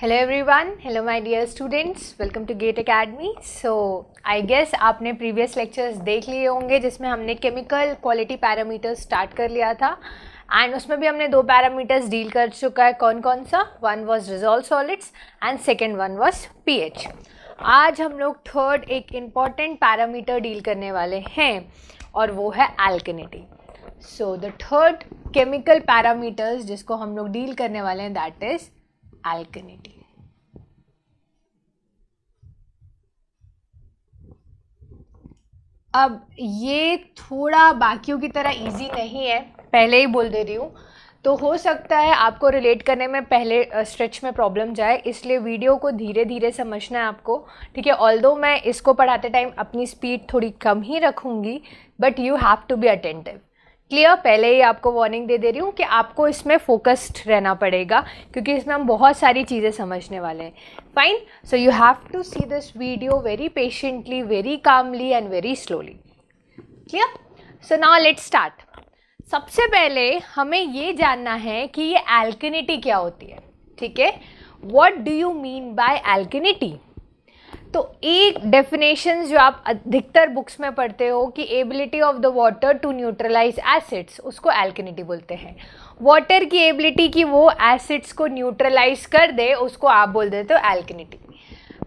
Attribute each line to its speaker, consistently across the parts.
Speaker 1: Hello everyone, hello my dear students, welcome to GATE academy. So I guess आपने previous lectures देख लिए होंगे जिसमें हमने केमिकल क्वालिटी पैरामीटर्स स्टार्ट कर लिया था एंड उसमें भी हमने दो पैरामीटर्स डील कर चुका है। कौन कौन सा? One was dissolve solids and second one was pH. आज हम लोग थर्ड एक इम्पॉर्टेंट पैरामीटर डील करने वाले हैं और वो है alkalinity. So the third chemical parameters जिसको हम लोग डील करने वाले हैं दैट इज एल्केनिटी। अब ये थोड़ा बाकियों की तरह इजी नहीं है, पहले ही बोल दे रही हूँ, तो हो सकता है आपको रिलेट करने में पहले स्ट्रेच में प्रॉब्लम जाए, इसलिए वीडियो को धीरे धीरे समझना है आपको, ठीक है। ऑल्दो मैं इसको पढ़ाते टाइम अपनी स्पीड थोड़ी कम ही रखूँगी, but you have to be attentive. Clear? पहले ही आपको वार्निंग दे रही हूँ कि आपको इसमें फोकस्ड रहना पड़ेगा क्योंकि इसमें हम बहुत सारी चीज़ें समझने वाले हैं। Fine, so you have to see this video very patiently, very calmly and very slowly. Clear? So now let's start. सबसे पहले हमें ये जानना है कि ये एल्केनिटी क्या होती है, ठीक है। What do you mean by alkalinity? तो एक डेफिनेशन जो आप अधिकतर बुक्स में पढ़ते हो कि ability of the water to neutralise acids, उसको एल्केनिटी बोलते हैं। वाटर की एबिलिटी कि वो एसिड्स को न्यूट्रलाइज कर दे उसको आप बोल देते हो एल्केनिटी।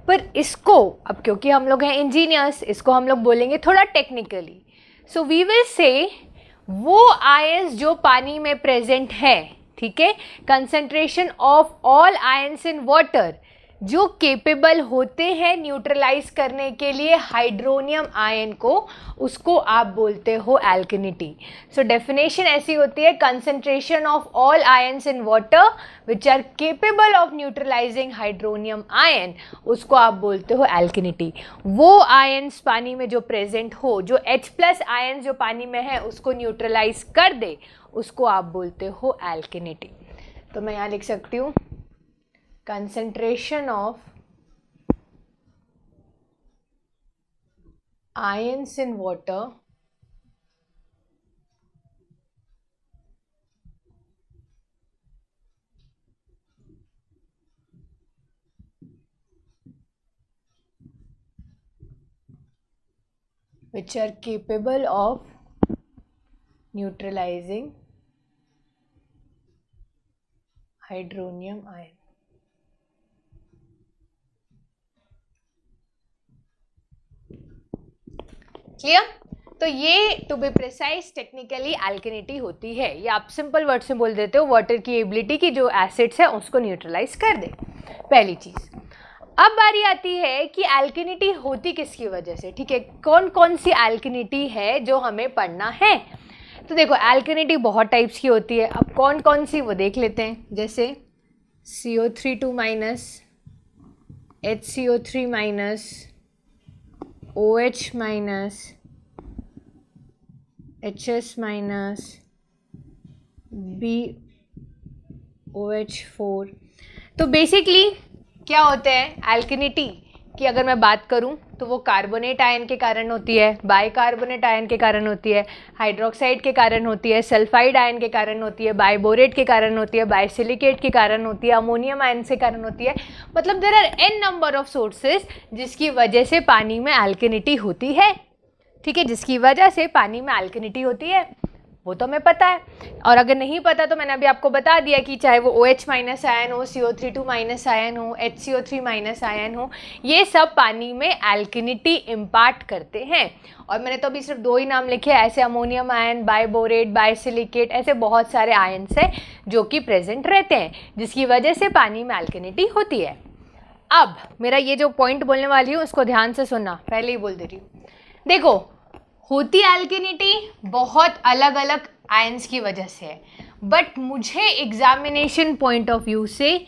Speaker 1: पर इसको अब क्योंकि हम लोग हैं इंजीनियर्स, इसको हम लोग बोलेंगे थोड़ा technically. So we will say वो आयंस जो पानी में प्रेजेंट है, ठीक है, concentration of all ions in water जो केपेबल होते हैं न्यूट्रलाइज करने के लिए हाइड्रोनियम आयन को, उसको आप बोलते हो एल्केनिटी। सो डेफिनेशन ऐसी होती है, concentration of all ions in water which are capable of neutralising hydronium ion, उसको आप बोलते हो एल्केनिटी। वो आयंस पानी में जो प्रेजेंट हो, जो H+ आयन जो पानी में है उसको न्यूट्रलाइज कर दे, उसको आप बोलते हो एल्केनिटी। तो मैं यहाँ लिख सकती हूँ concentration of ions in water which are capable of neutralizing hydronium ion। Clear? तो ये टू बी प्रिसाइज टेक्निकली एल्केनिटी होती है। ये आप सिंपल वर्ड से बोल देते हो वाटर की एबिलिटी की जो एसिड्स है उसको न्यूट्रलाइज कर दे, पहली चीज। अब बारी आती है कि एल्केनिटी होती किसकी वजह से, ठीक है। कौन कौन सी एल्केनिटी है जो हमें पढ़ना है? तो देखो एल्केनिटी बहुत टाइप्स की होती है। अब कौन कौन सी वो देख लेते हैं, जैसे CO3 HCO3 OH-, HS-, BOH4। तो बेसिकली क्या होते हैं एल्केनिटी की? अगर मैं बात करूं तो वो कार्बोनेट आयन के कारण होती है, बाइकार्बोनेट आयन के कारण होती है, हाइड्रोक्साइड के कारण होती है, सल्फाइड आयन के कारण होती है, बाइबोरेट के कारण होती है, बाइसिलिकेट के कारण होती है, अमोनियम आयन से कारण होती है। मतलब there are n number of sources जिसकी वजह से पानी में एल्केनिटी होती है, ठीक है, जिसकी वजह से पानी में एल्केनिटी होती है, वो तो हमें पता है। और अगर नहीं पता तो मैंने अभी आपको बता दिया कि चाहे वो OH- आयन हो, CO3 आयन हो, HCO3 आयन हो, ये सब पानी में एल्केनिटी इम्पार्ट करते हैं। और मैंने तो अभी सिर्फ दो ही नाम लिखे हैं, ऐसे अमोनियम आयन, बाइबोरेट, बाइसिलिकेट, ऐसे बहुत सारे आयन्स हैं जो कि प्रेजेंट रहते हैं जिसकी वजह से पानी में एल्केनिटी होती है। अब मेरा ये जो पॉइंट बोलने वाली हूँ उसको ध्यान से सुनना, पहले ही बोल दे रही हूँ। देखो होती एल्केनिटी बहुत अलग अलग आयंस की वजह से है, बट मुझे एग्जामिनेशन पॉइंट ऑफ व्यू से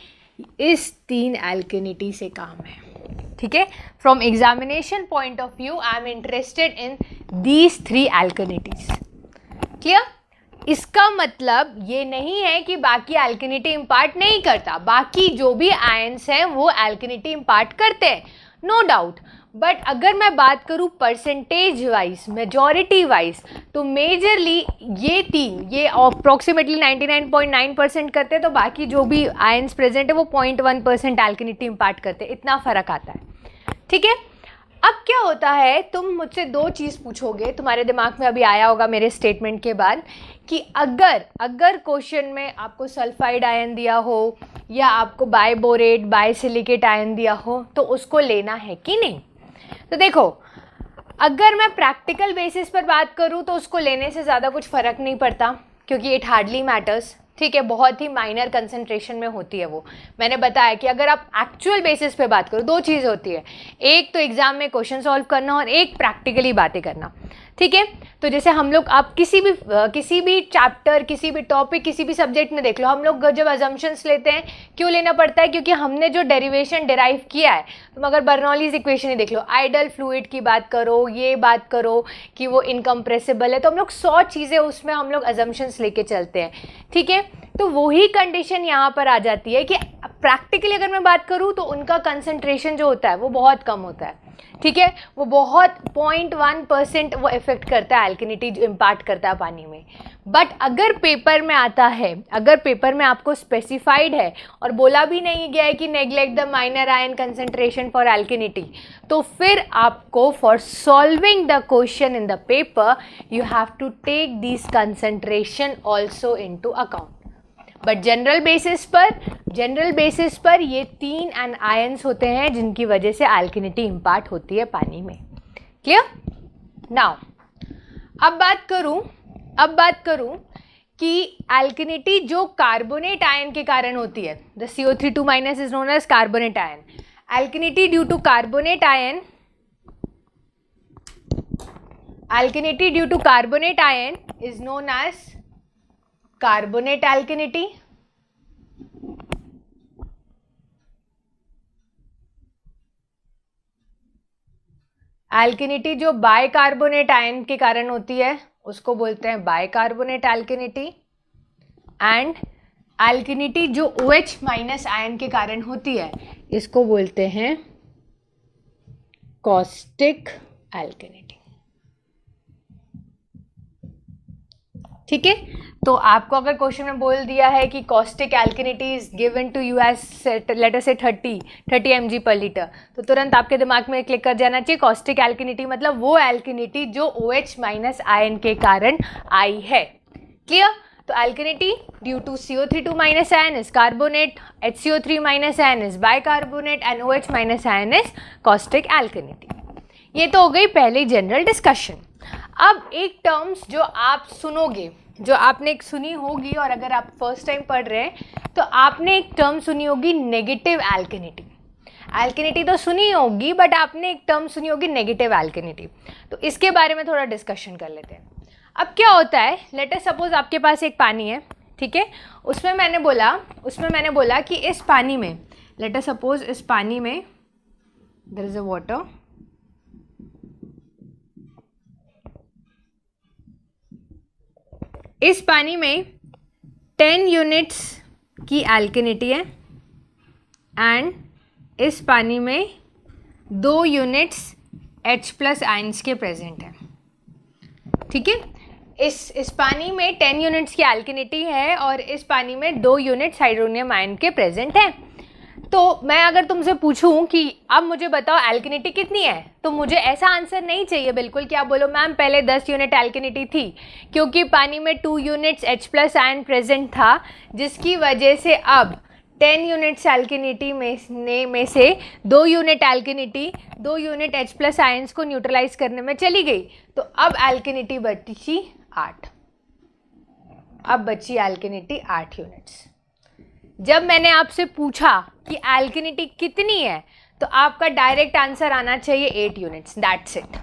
Speaker 1: इस 3 एल्केनिटी से काम है, ठीक है। From examination point of view I am interested in these 3 alkalinities. Clear? इसका मतलब ये नहीं है कि बाकी एल्केनिटी इम्पार्ट नहीं करता, बाकी जो भी आयंस हैं वो एल्केनिटी इम्पार्ट करते हैं। No doubt. बट अगर मैं बात करूँ परसेंटेज वाइज, मेजॉरिटी वाइज, तो मेजरली ये तीन, ये अप्रॉक्सीमेटली 99.9% करते हैं, तो बाकी जो भी आयंस प्रेजेंट है वो 0.1% एल्केनिटी इम्पार्ट करते हैं, इतना फ़र्क आता है। ठीक है, अब क्या होता है, तुम मुझसे दो चीज़ पूछोगे, तुम्हारे दिमाग में अभी आया होगा मेरे स्टेटमेंट के बाद, कि अगर क्वेश्चन में आपको सल्फाइड आयन दिया हो या आपको बाइबोरेट बाइसिलिकेट आयन दिया हो तो उसको लेना है कि नहीं। तो देखो, अगर मैं प्रैक्टिकल बेसिस पर बात करूँ तो उसको लेने से ज़्यादा कुछ फ़र्क नहीं पड़ता, क्योंकि इट हार्डली मैटर्स। ठीक है, बहुत ही माइनर कंसंट्रेशन में होती है वो। मैंने बताया कि अगर आप एक्चुअल बेसिस पे बात करो, दो चीज़ होती है, एक तो एग्जाम में क्वेश्चन सॉल्व करना और एक प्रैक्टिकली बातें करना। ठीक है, तो जैसे हम लोग, आप किसी भी चैप्टर, किसी भी टॉपिक, किसी भी सब्जेक्ट में देख लो, हम लोग जब अजम्पशंस लेते हैं, क्यों लेना पड़ता है, क्योंकि हमने जो डेरिवेशन डिराइव किया है, तुम अगर बर्नौलीज इक्वेशन ही देख लो, आइडल फ्लूइड की बात करो, ये बात करो कि वो इनकम्प्रेसिबल है, तो हम लोग 100 चीज़ें उसमें हम लोग अजम्पशंस लेके चलते हैं। ठीक है, तो वही कंडीशन यहाँ पर आ जाती है कि प्रैक्टिकली अगर मैं बात करूँ तो उनका कंसंट्रेशन जो होता है वो बहुत कम होता है। ठीक है, वो बहुत 0.1% वो इफेक्ट करता है, एल्केनिटी जो इम्पार्ट करता है पानी में। बट अगर पेपर में आता है, अगर पेपर में आपको स्पेसिफाइड है और बोला भी नहीं गया है कि neglect the minor ion concentration for alkalinity, तो फिर आपको for solving the question in the paper you have to take this concentration also into account. But general basis पर ये 3 आयंस होते हैं जिनकी वजह से एल्केनिटी इम्पार्ट होती है पानी में। क्लियर? नाउ अब बात करूं कि एल्केनिटी जो कार्बोनेट आयन के कारण होती है, the CO3 - is known as carbonate ion. Alkalinity due to carbonate ion is known as carbonate alkalinity. Alkalinity जो बाइकार्बोनेट आयन के कारण होती है उसको बोलते हैं बाइकार्बोनेट एल्केनिटी। एंड एल्केनिटी जो OH- आयन के कारण होती है इसको बोलते हैं कॉस्टिक एल्केनिटी। ठीक है, तो आपको अगर क्वेश्चन में बोल दिया है कि caustic alkalinity is given to you as litre से 30 mg पर लीटर, तो तुरंत आपके दिमाग में क्लिक कर जाना चाहिए कॉस्टिक एल्केनिटी मतलब वो एल्केनिटी जो OH- आयन के कारण आई है। क्लियर? तो alkalinity due to CO3 ion is carbonate, HCO3 ion is bicarbonate and OH- ion is caustic alkalinity. ये तो हो गई पहली जनरल डिस्कशन। अब एक टर्म्स जो आप सुनोगे, जो आपने सुनी होगी, और अगर आप फर्स्ट टाइम पढ़ रहे हैं तो आपने एक टर्म सुनी होगी नेगेटिव एल्केनिटी। एल्केनिटी तो सुनी होगी बट आपने एक टर्म सुनी होगी नेगेटिव एल्केनिटी, तो इसके बारे में थोड़ा डिस्कशन कर लेते हैं। अब क्या होता है, लेट अस सपोज आपके पास एक पानी है, ठीक है, उसमें मैंने बोला कि इस पानी में, लेट अस सपोज इस पानी में देयर इज अ वाटर, इस पानी में 10 यूनिट्स की एल्केनिटी है एंड इस पानी में 2 यूनिट्स H+ आयंस के प्रेजेंट हैं। ठीक है, इस पानी में 10 यूनिट्स की एल्केनिटी है और इस पानी में 2 यूनिट्स हाइड्रोनियम आयन के प्रेजेंट हैं। तो मैं अगर तुमसे पूछूं कि अब मुझे बताओ एल्केनिटी कितनी है, तो मुझे ऐसा आंसर नहीं चाहिए बिल्कुल कि आप बोलो मैम पहले 10 यूनिट एल्केनिटी थी, क्योंकि पानी में 2 यूनिट्स H+ आयन प्रेजेंट था, जिसकी वजह से अब 10 यूनिट्स एल्केनिटी में से 2 यूनिट एल्केनिटी 2 यूनिट H+ आयंस को न्यूट्रलाइज करने में चली गई, तो अब एल्केनिटी बची 8। अब बची एल्केनिटी 8 यूनिट्स। जब मैंने आपसे पूछा कि एल्केनिटी कितनी है, तो आपका डायरेक्ट आंसर आना चाहिए 8 यूनिट्स, दैट्स इट।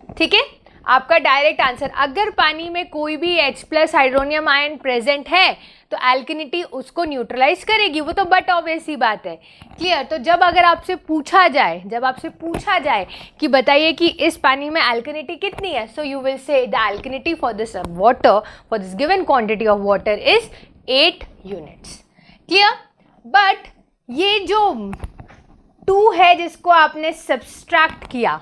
Speaker 1: ठीक है, आपका डायरेक्ट आंसर। अगर पानी में कोई भी H+ हाइड्रोनियम आयन प्रेजेंट है तो एल्केनिटी उसको न्यूट्रलाइज करेगी, वो तो बट ऑब्वियस सी बात है। क्लियर? तो जब आपसे पूछा जाए कि बताइए कि इस पानी में एल्केनिटी कितनी है, so you will say the alkalinity for this water, for this given quantity of water is 8 units. Clear? But ये जो 2 2 है जिसको आपने सब्सट्रैक्ट किया,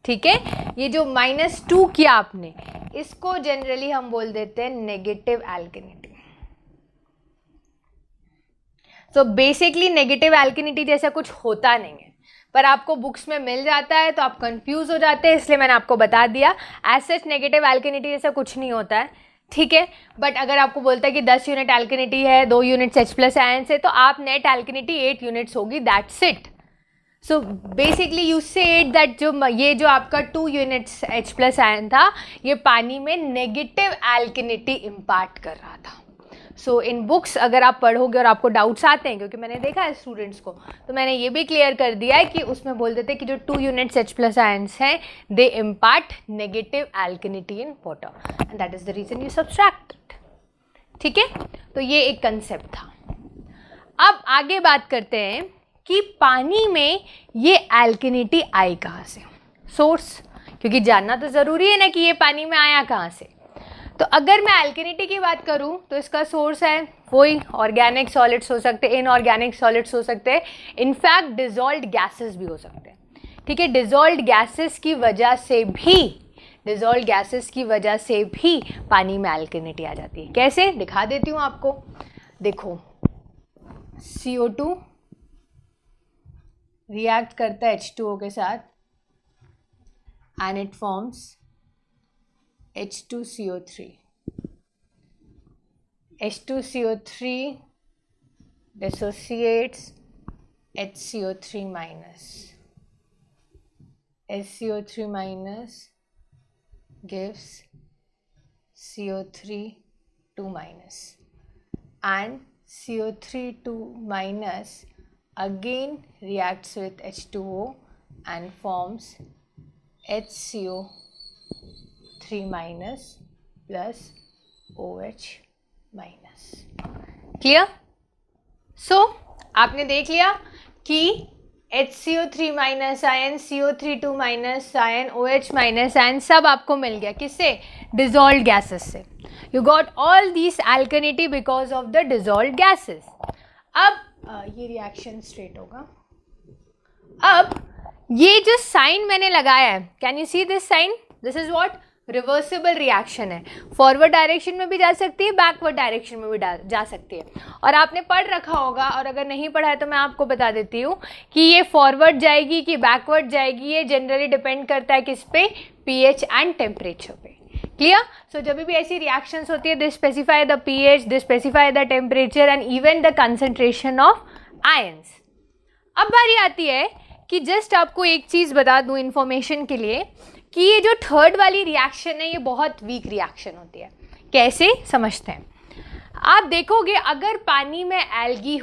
Speaker 1: ठीक है, ये जो -2 किया आपने, इसको जनरली हम बोल देते हैं नेगेटिव एल्केनिटी। सो बेसिकली नेगेटिव एल्केनिटी जैसा कुछ होता नहीं है, पर आपको बुक्स में मिल जाता है तो आप कंफ्यूज हो जाते हैं, इसलिए मैंने आपको बता दिया। एज सच नेगेटिव एल्केनिटी जैसा कुछ नहीं होता है, ठीक है। बट अगर आपको बोलता है कि 10 यूनिट एल्केनिटी है, 2 यूनिट्स H+ आयंस है, तो आप नेट एल्केनिटी 8 यूनिट्स होगी, that's it. So basically you said that ये जो आपका 2 यूनिट्स H+ आयन था, ये पानी में नेगेटिव एल्केनिटी इम्पार्ट कर रहा था। सो इन बुक्स अगर आप पढ़ोगे और आपको डाउट्स आते हैं, क्योंकि मैंने देखा है स्टूडेंट्स को, तो मैंने ये भी क्लियर कर दिया है कि उसमें बोल देते हैं कि जो 2 यूनिट्स H+ आयंस हैं, they impart negative alkalinity in water and that is the reason you subtract it, ठीक है। तो ये एक कंसेप्ट था। अब आगे बात करते हैं कि पानी में ये एल्केनिटी आई कहाँ से, सोर्स, क्योंकि जानना तो ज़रूरी है ना कि ये पानी में आया कहाँ से। तो अगर मैं एल्केनिटी की बात करूं तो इसका सोर्स है वही ऑर्गेनिक सॉलिड्स हो सकते हैं, इनऑर्गेनिक सॉलिड्स हो सकते हैं, इनफैक्ट डिजॉल्व्ड गैसेस भी हो सकते हैं, ठीक है। डिजॉल्व्ड गैसेस की वजह से भी पानी में एल्केनिटी आ जाती है। कैसे, दिखा देती हूँ आपको। देखो, CO2 रिएक्ट करता है H2O के साथ and it forms H2CO3. H2CO3 dissociates HCO3 minus. HCO3 minus gives CO3 2 minus, and CO3 2 minus again reacts with H2O and forms HCO 3 minus plus OH minus. Clear? So आपने देख लिया कि HCO3 minus ion, CO3 2 minus ion, OH minus ion सब आपको मिल गया, किससे, dissolved gases से। You got all this alkalinity because of the dissolved gases. अब ये रिएक्शन स्ट्रेट होगा। अब ये जो साइन मैंने लगाया है, can you see this sign, this is what, reversible reaction है। फॉरवर्ड डायरेक्शन में भी जा सकती है, बैकवर्ड डायरेक्शन में भी जा सकती है। और आपने पढ़ रखा होगा, और अगर नहीं पढ़ा है तो मैं आपको बता देती हूँ कि ये फॉरवर्ड जाएगी कि बैकवर्ड जाएगी, ये जनरली डिपेंड करता है किस पे, pH एंड टेम्परेचर पे। क्लियर? सो जब भी ऐसी रिएक्शंस होती है, they specify the pH, they specify the temperature and even the concentration of ions. अब बारी आती है कि जस्ट आपको एक चीज़ बता दूँ इन्फॉर्मेशन के लिए कि ये जो थर्ड वाली रिएक्शन है, ये बहुत वीक रिएक्शन होती है। कैसे, समझते हैं। आप देखोगे अगर पानी में एल्गी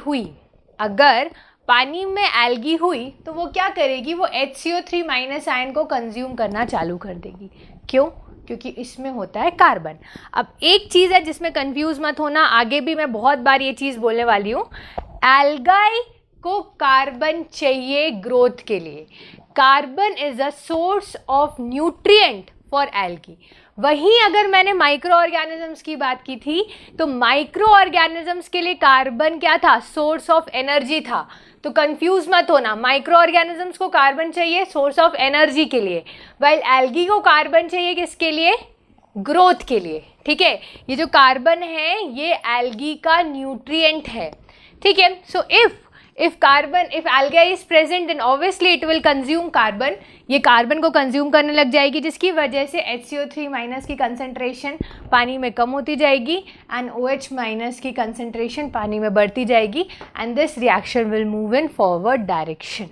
Speaker 1: हुई, तो वो क्या करेगी, वो HCO3 माइनस आयन को कंज्यूम करना चालू कर देगी। क्यों? क्योंकि इसमें होता है कार्बन। अब एक चीज़ है जिसमें कंफ्यूज मत होना, आगे भी मैं बहुत बार ये चीज़ बोलने वाली हूँ। एल्गाई को कार्बन चाहिए ग्रोथ के लिए। Carbon is a source of nutrient for algae. वहीं अगर मैंने माइक्रो ऑर्गेनिजम्स की बात की थी, तो माइक्रो ऑर्गेनिजम्स के लिए कार्बन क्या था, सोर्स ऑफ एनर्जी था। तो कंफ्यूज मत होना, माइक्रो ऑर्गेनिजम्स को कार्बन चाहिए सोर्स ऑफ एनर्जी के लिए, वाइल एल्गी को कार्बन चाहिए किसके लिए, ग्रोथ के लिए। ठीक है, ये जो कार्बन है ये एल्गी का न्यूट्रिएंट है। ठीक है, सो if algae is present then obviously it will consume carbon। ये कार्बन को कंज्यूम करने लग जाएगी, जिसकी वजह से HCO3 माइनस की कंसंट्रेशन पानी में कम होती जाएगी एंड OH माइनस की कंसंट्रेशन पानी में बढ़ती जाएगी and this reaction will move in forward direction.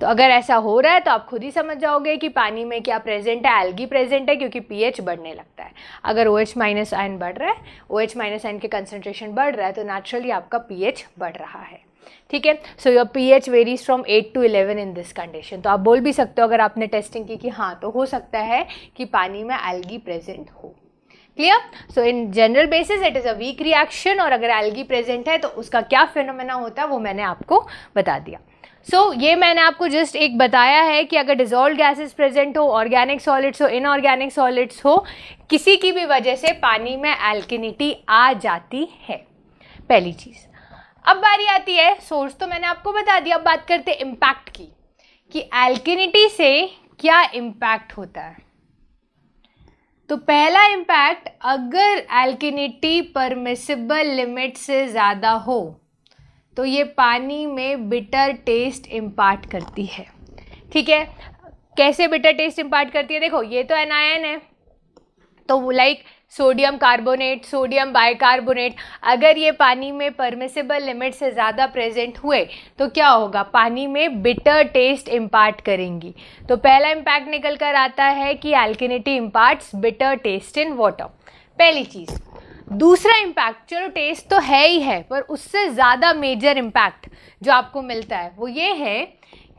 Speaker 1: तो अगर ऐसा हो रहा है तो आप खुद ही समझ जाओगे कि पानी में क्या प्रेजेंट है, एल्गी प्रेजेंट है, क्योंकि pH बढ़ने लगता है। अगर OH माइनस आयन बढ़ रहा है, OH माइनस आयन की कंसंट्रेशन बढ़ रहा है, तो नेचुरली आपका pH बढ़ रहा है। ठीक है, so your pH varies from 8 to 11 in this condition. तो आप बोल भी सकते हो अगर आपने टेस्टिंग की कि हाँ, तो हो सकता है कि पानी में एल्गी प्रेजेंट हो। Clear? So in general basis it is a weak reaction, और अगर एल्गी प्रेजेंट है तो उसका क्या फिनोमेना होता है वो मैंने आपको बता दिया। सो ये मैंने आपको जस्ट एक बताया है कि अगर डिजॉल्व्ड गैसेस प्रेजेंट हो, ऑर्गेनिक सॉलिड्स हो, इनऑर्गेनिक सॉलिड्स हो, किसी की भी वजह से पानी में एल्केनिटी आ जाती है, पहली चीज़। अब बारी आती है, सोर्स तो मैंने आपको बता दिया, अब बात करते हैं इम्पैक्ट की, कि एल्किनिटी से क्या इम्पैक्ट होता है। तो पहला इम्पैक्ट, अगर एल्किनिटी परमिसिबल लिमिट से ज़्यादा हो तो ये पानी में बिटर टेस्ट इम्पार्ट करती है। ठीक है, कैसे बिटर टेस्ट इम्पार्ट करती है? देखो ये तो एनायन है, तो like sodium carbonate, sodium bicarbonate, अगर ये पानी में परमिसिबल लिमिट से ज़्यादा प्रेजेंट हुए तो क्या होगा? पानी में बिटर टेस्ट इम्पार्ट करेंगी। तो पहला इम्पैक्ट निकल कर आता है कि alkalinity imparts bitter taste in water, पहली चीज़। दूसरा इम्पैक्ट, चलो टेस्ट तो है ही है, पर उससे ज़्यादा मेजर इम्पैक्ट जो आपको मिलता है वो ये है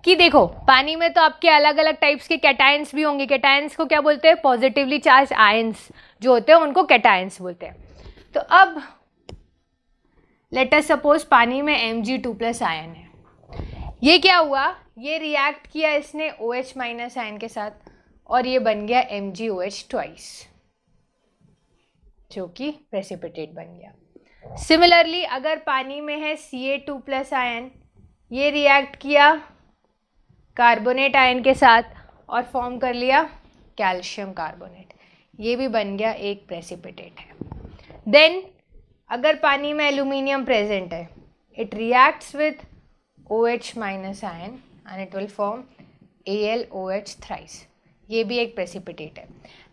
Speaker 1: कि देखो पानी में तो आपके अलग अलग टाइप्स के कैटायंस भी होंगे। कैटायंस को क्या बोलते हैं? पॉजिटिवली चार्ज आयंस जो होते हैं उनको कैटायंस बोलते हैं। तो अब लेट अस सपोज पानी में Mg2+ आयन है, ये क्या हुआ? ये रिएक्ट किया इसने OH- आयन के साथ और ये बन गया MgOH ट्वाइस, जो कि प्रेसिपिटेट बन गया। सिमिलरली अगर पानी में है Ca2+ आयन, ये रिएक्ट किया कार्बोनेट आयन के साथ और फॉर्म कर लिया कैल्शियम कार्बोनेट, ये भी बन गया एक प्रेसिपिटेट है। देन अगर पानी में एल्यूमिनियम प्रेजेंट है, it reacts with OH- ion and it will form AlOH thrice, ये भी एक प्रेसिपिटेट है।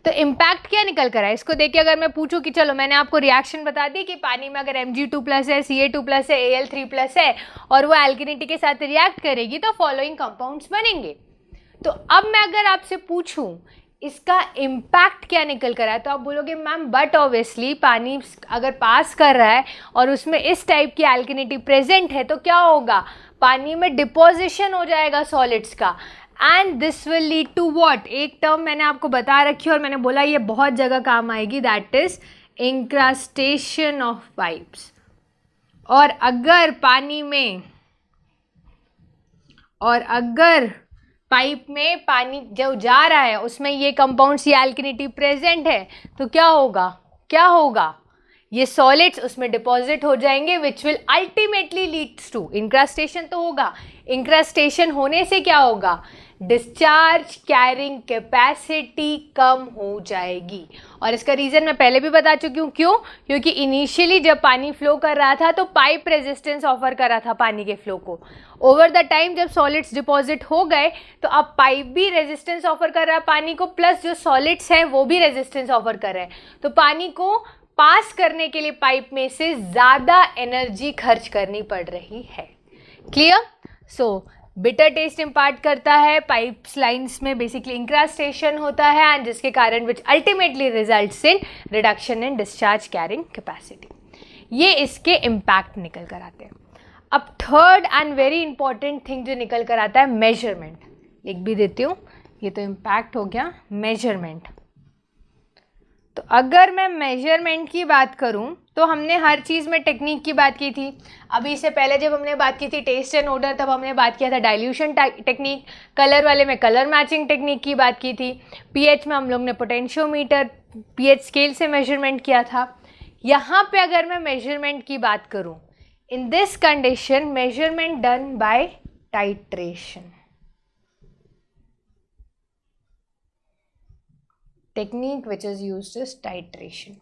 Speaker 1: तो इम्पैक्ट क्या निकल कर है? इसको देख के अगर मैं पूछूं कि चलो मैंने आपको रिएक्शन बता दी कि पानी में अगर Mg2+ है, Ca2+ है, Al3+ है और वो एल्किनिटी के साथ रिएक्ट करेगी तो फॉलोइंग कंपाउंड्स बनेंगे। तो अब मैं अगर आपसे पूछूं इसका इम्पैक्ट क्या निकल कर है, तो आप बोलोगे मैम बट ऑब्वियसली पानी अगर पास कर रहा है और उसमें इस टाइप की एल्किनिटी प्रेजेंट है तो क्या होगा? पानी में डिपोजिशन हो जाएगा सॉलिड्स का, and this will lead to what? एक टर्म मैंने आपको बता रखी है और मैंने बोला ये बहुत जगह काम आएगी, दैट इज इंक्रास्टेशन ऑफ पाइप्स। और अगर पाइप में पानी जो जा रहा है उसमें ये कंपाउंड्स, ये एल्किनिटी प्रेजेंट है तो क्या होगा? ये सॉलिड्स उसमें डिपॉजिट हो जाएंगे, which will ultimately leads to incrustation. तो होगा, इंक्रास्टेशन होने से क्या होगा? डिस्चार्ज कैरिंग कैपेसिटी कम हो जाएगी। और इसका रीज़न मैं पहले भी बता चुकी हूँ, क्यों? क्योंकि इनिशियली जब पानी फ्लो कर रहा था तो पाइप रेजिस्टेंस ऑफर कर रहा था पानी के फ्लो को। ओवर द टाइम जब सॉलिड्स डिपॉजिट हो गए तो अब पाइप भी रेजिस्टेंस ऑफर कर रहा है पानी को, प्लस जो सॉलिड्स हैं वो भी रेजिस्टेंस ऑफर कर रहे हैं। तो पानी को पास करने के लिए पाइप में से ज़्यादा एनर्जी खर्च करनी पड़ रही है। क्लियर? सो बिटर टेस्ट इम्पार्ट करता है, पाइप्स लाइन्स में बेसिकली इंक्रास्टेशन होता है एंड जिसके कारण which ultimately results in reduction in discharge carrying capacity. ये इसके इम्पैक्ट निकल कर आते हैं। अब third and very important thing जो निकल कर आता है, मेजरमेंट। लिख भी देती हूँ, ये तो इम्पैक्ट हो गया मेजरमेंट। तो अगर मैं मेजरमेंट की बात करूं तो हमने हर चीज़ में टेक्निक की बात की थी। अभी इससे पहले जब हमने बात की थी टेस्ट एंड ऑर्डर, तब हमने बात किया था डाइल्यूशन टेक्निक। कलर वाले में कलर मैचिंग टेक्निक की बात की थी। पीएच में हम लोग ने पोटेंशियोमीटर पीएच स्केल से मेजरमेंट किया था। यहाँ पे अगर मैं मेजरमेंट की बात करूँ, in this condition measurement done by titration. Technique which is used is titration.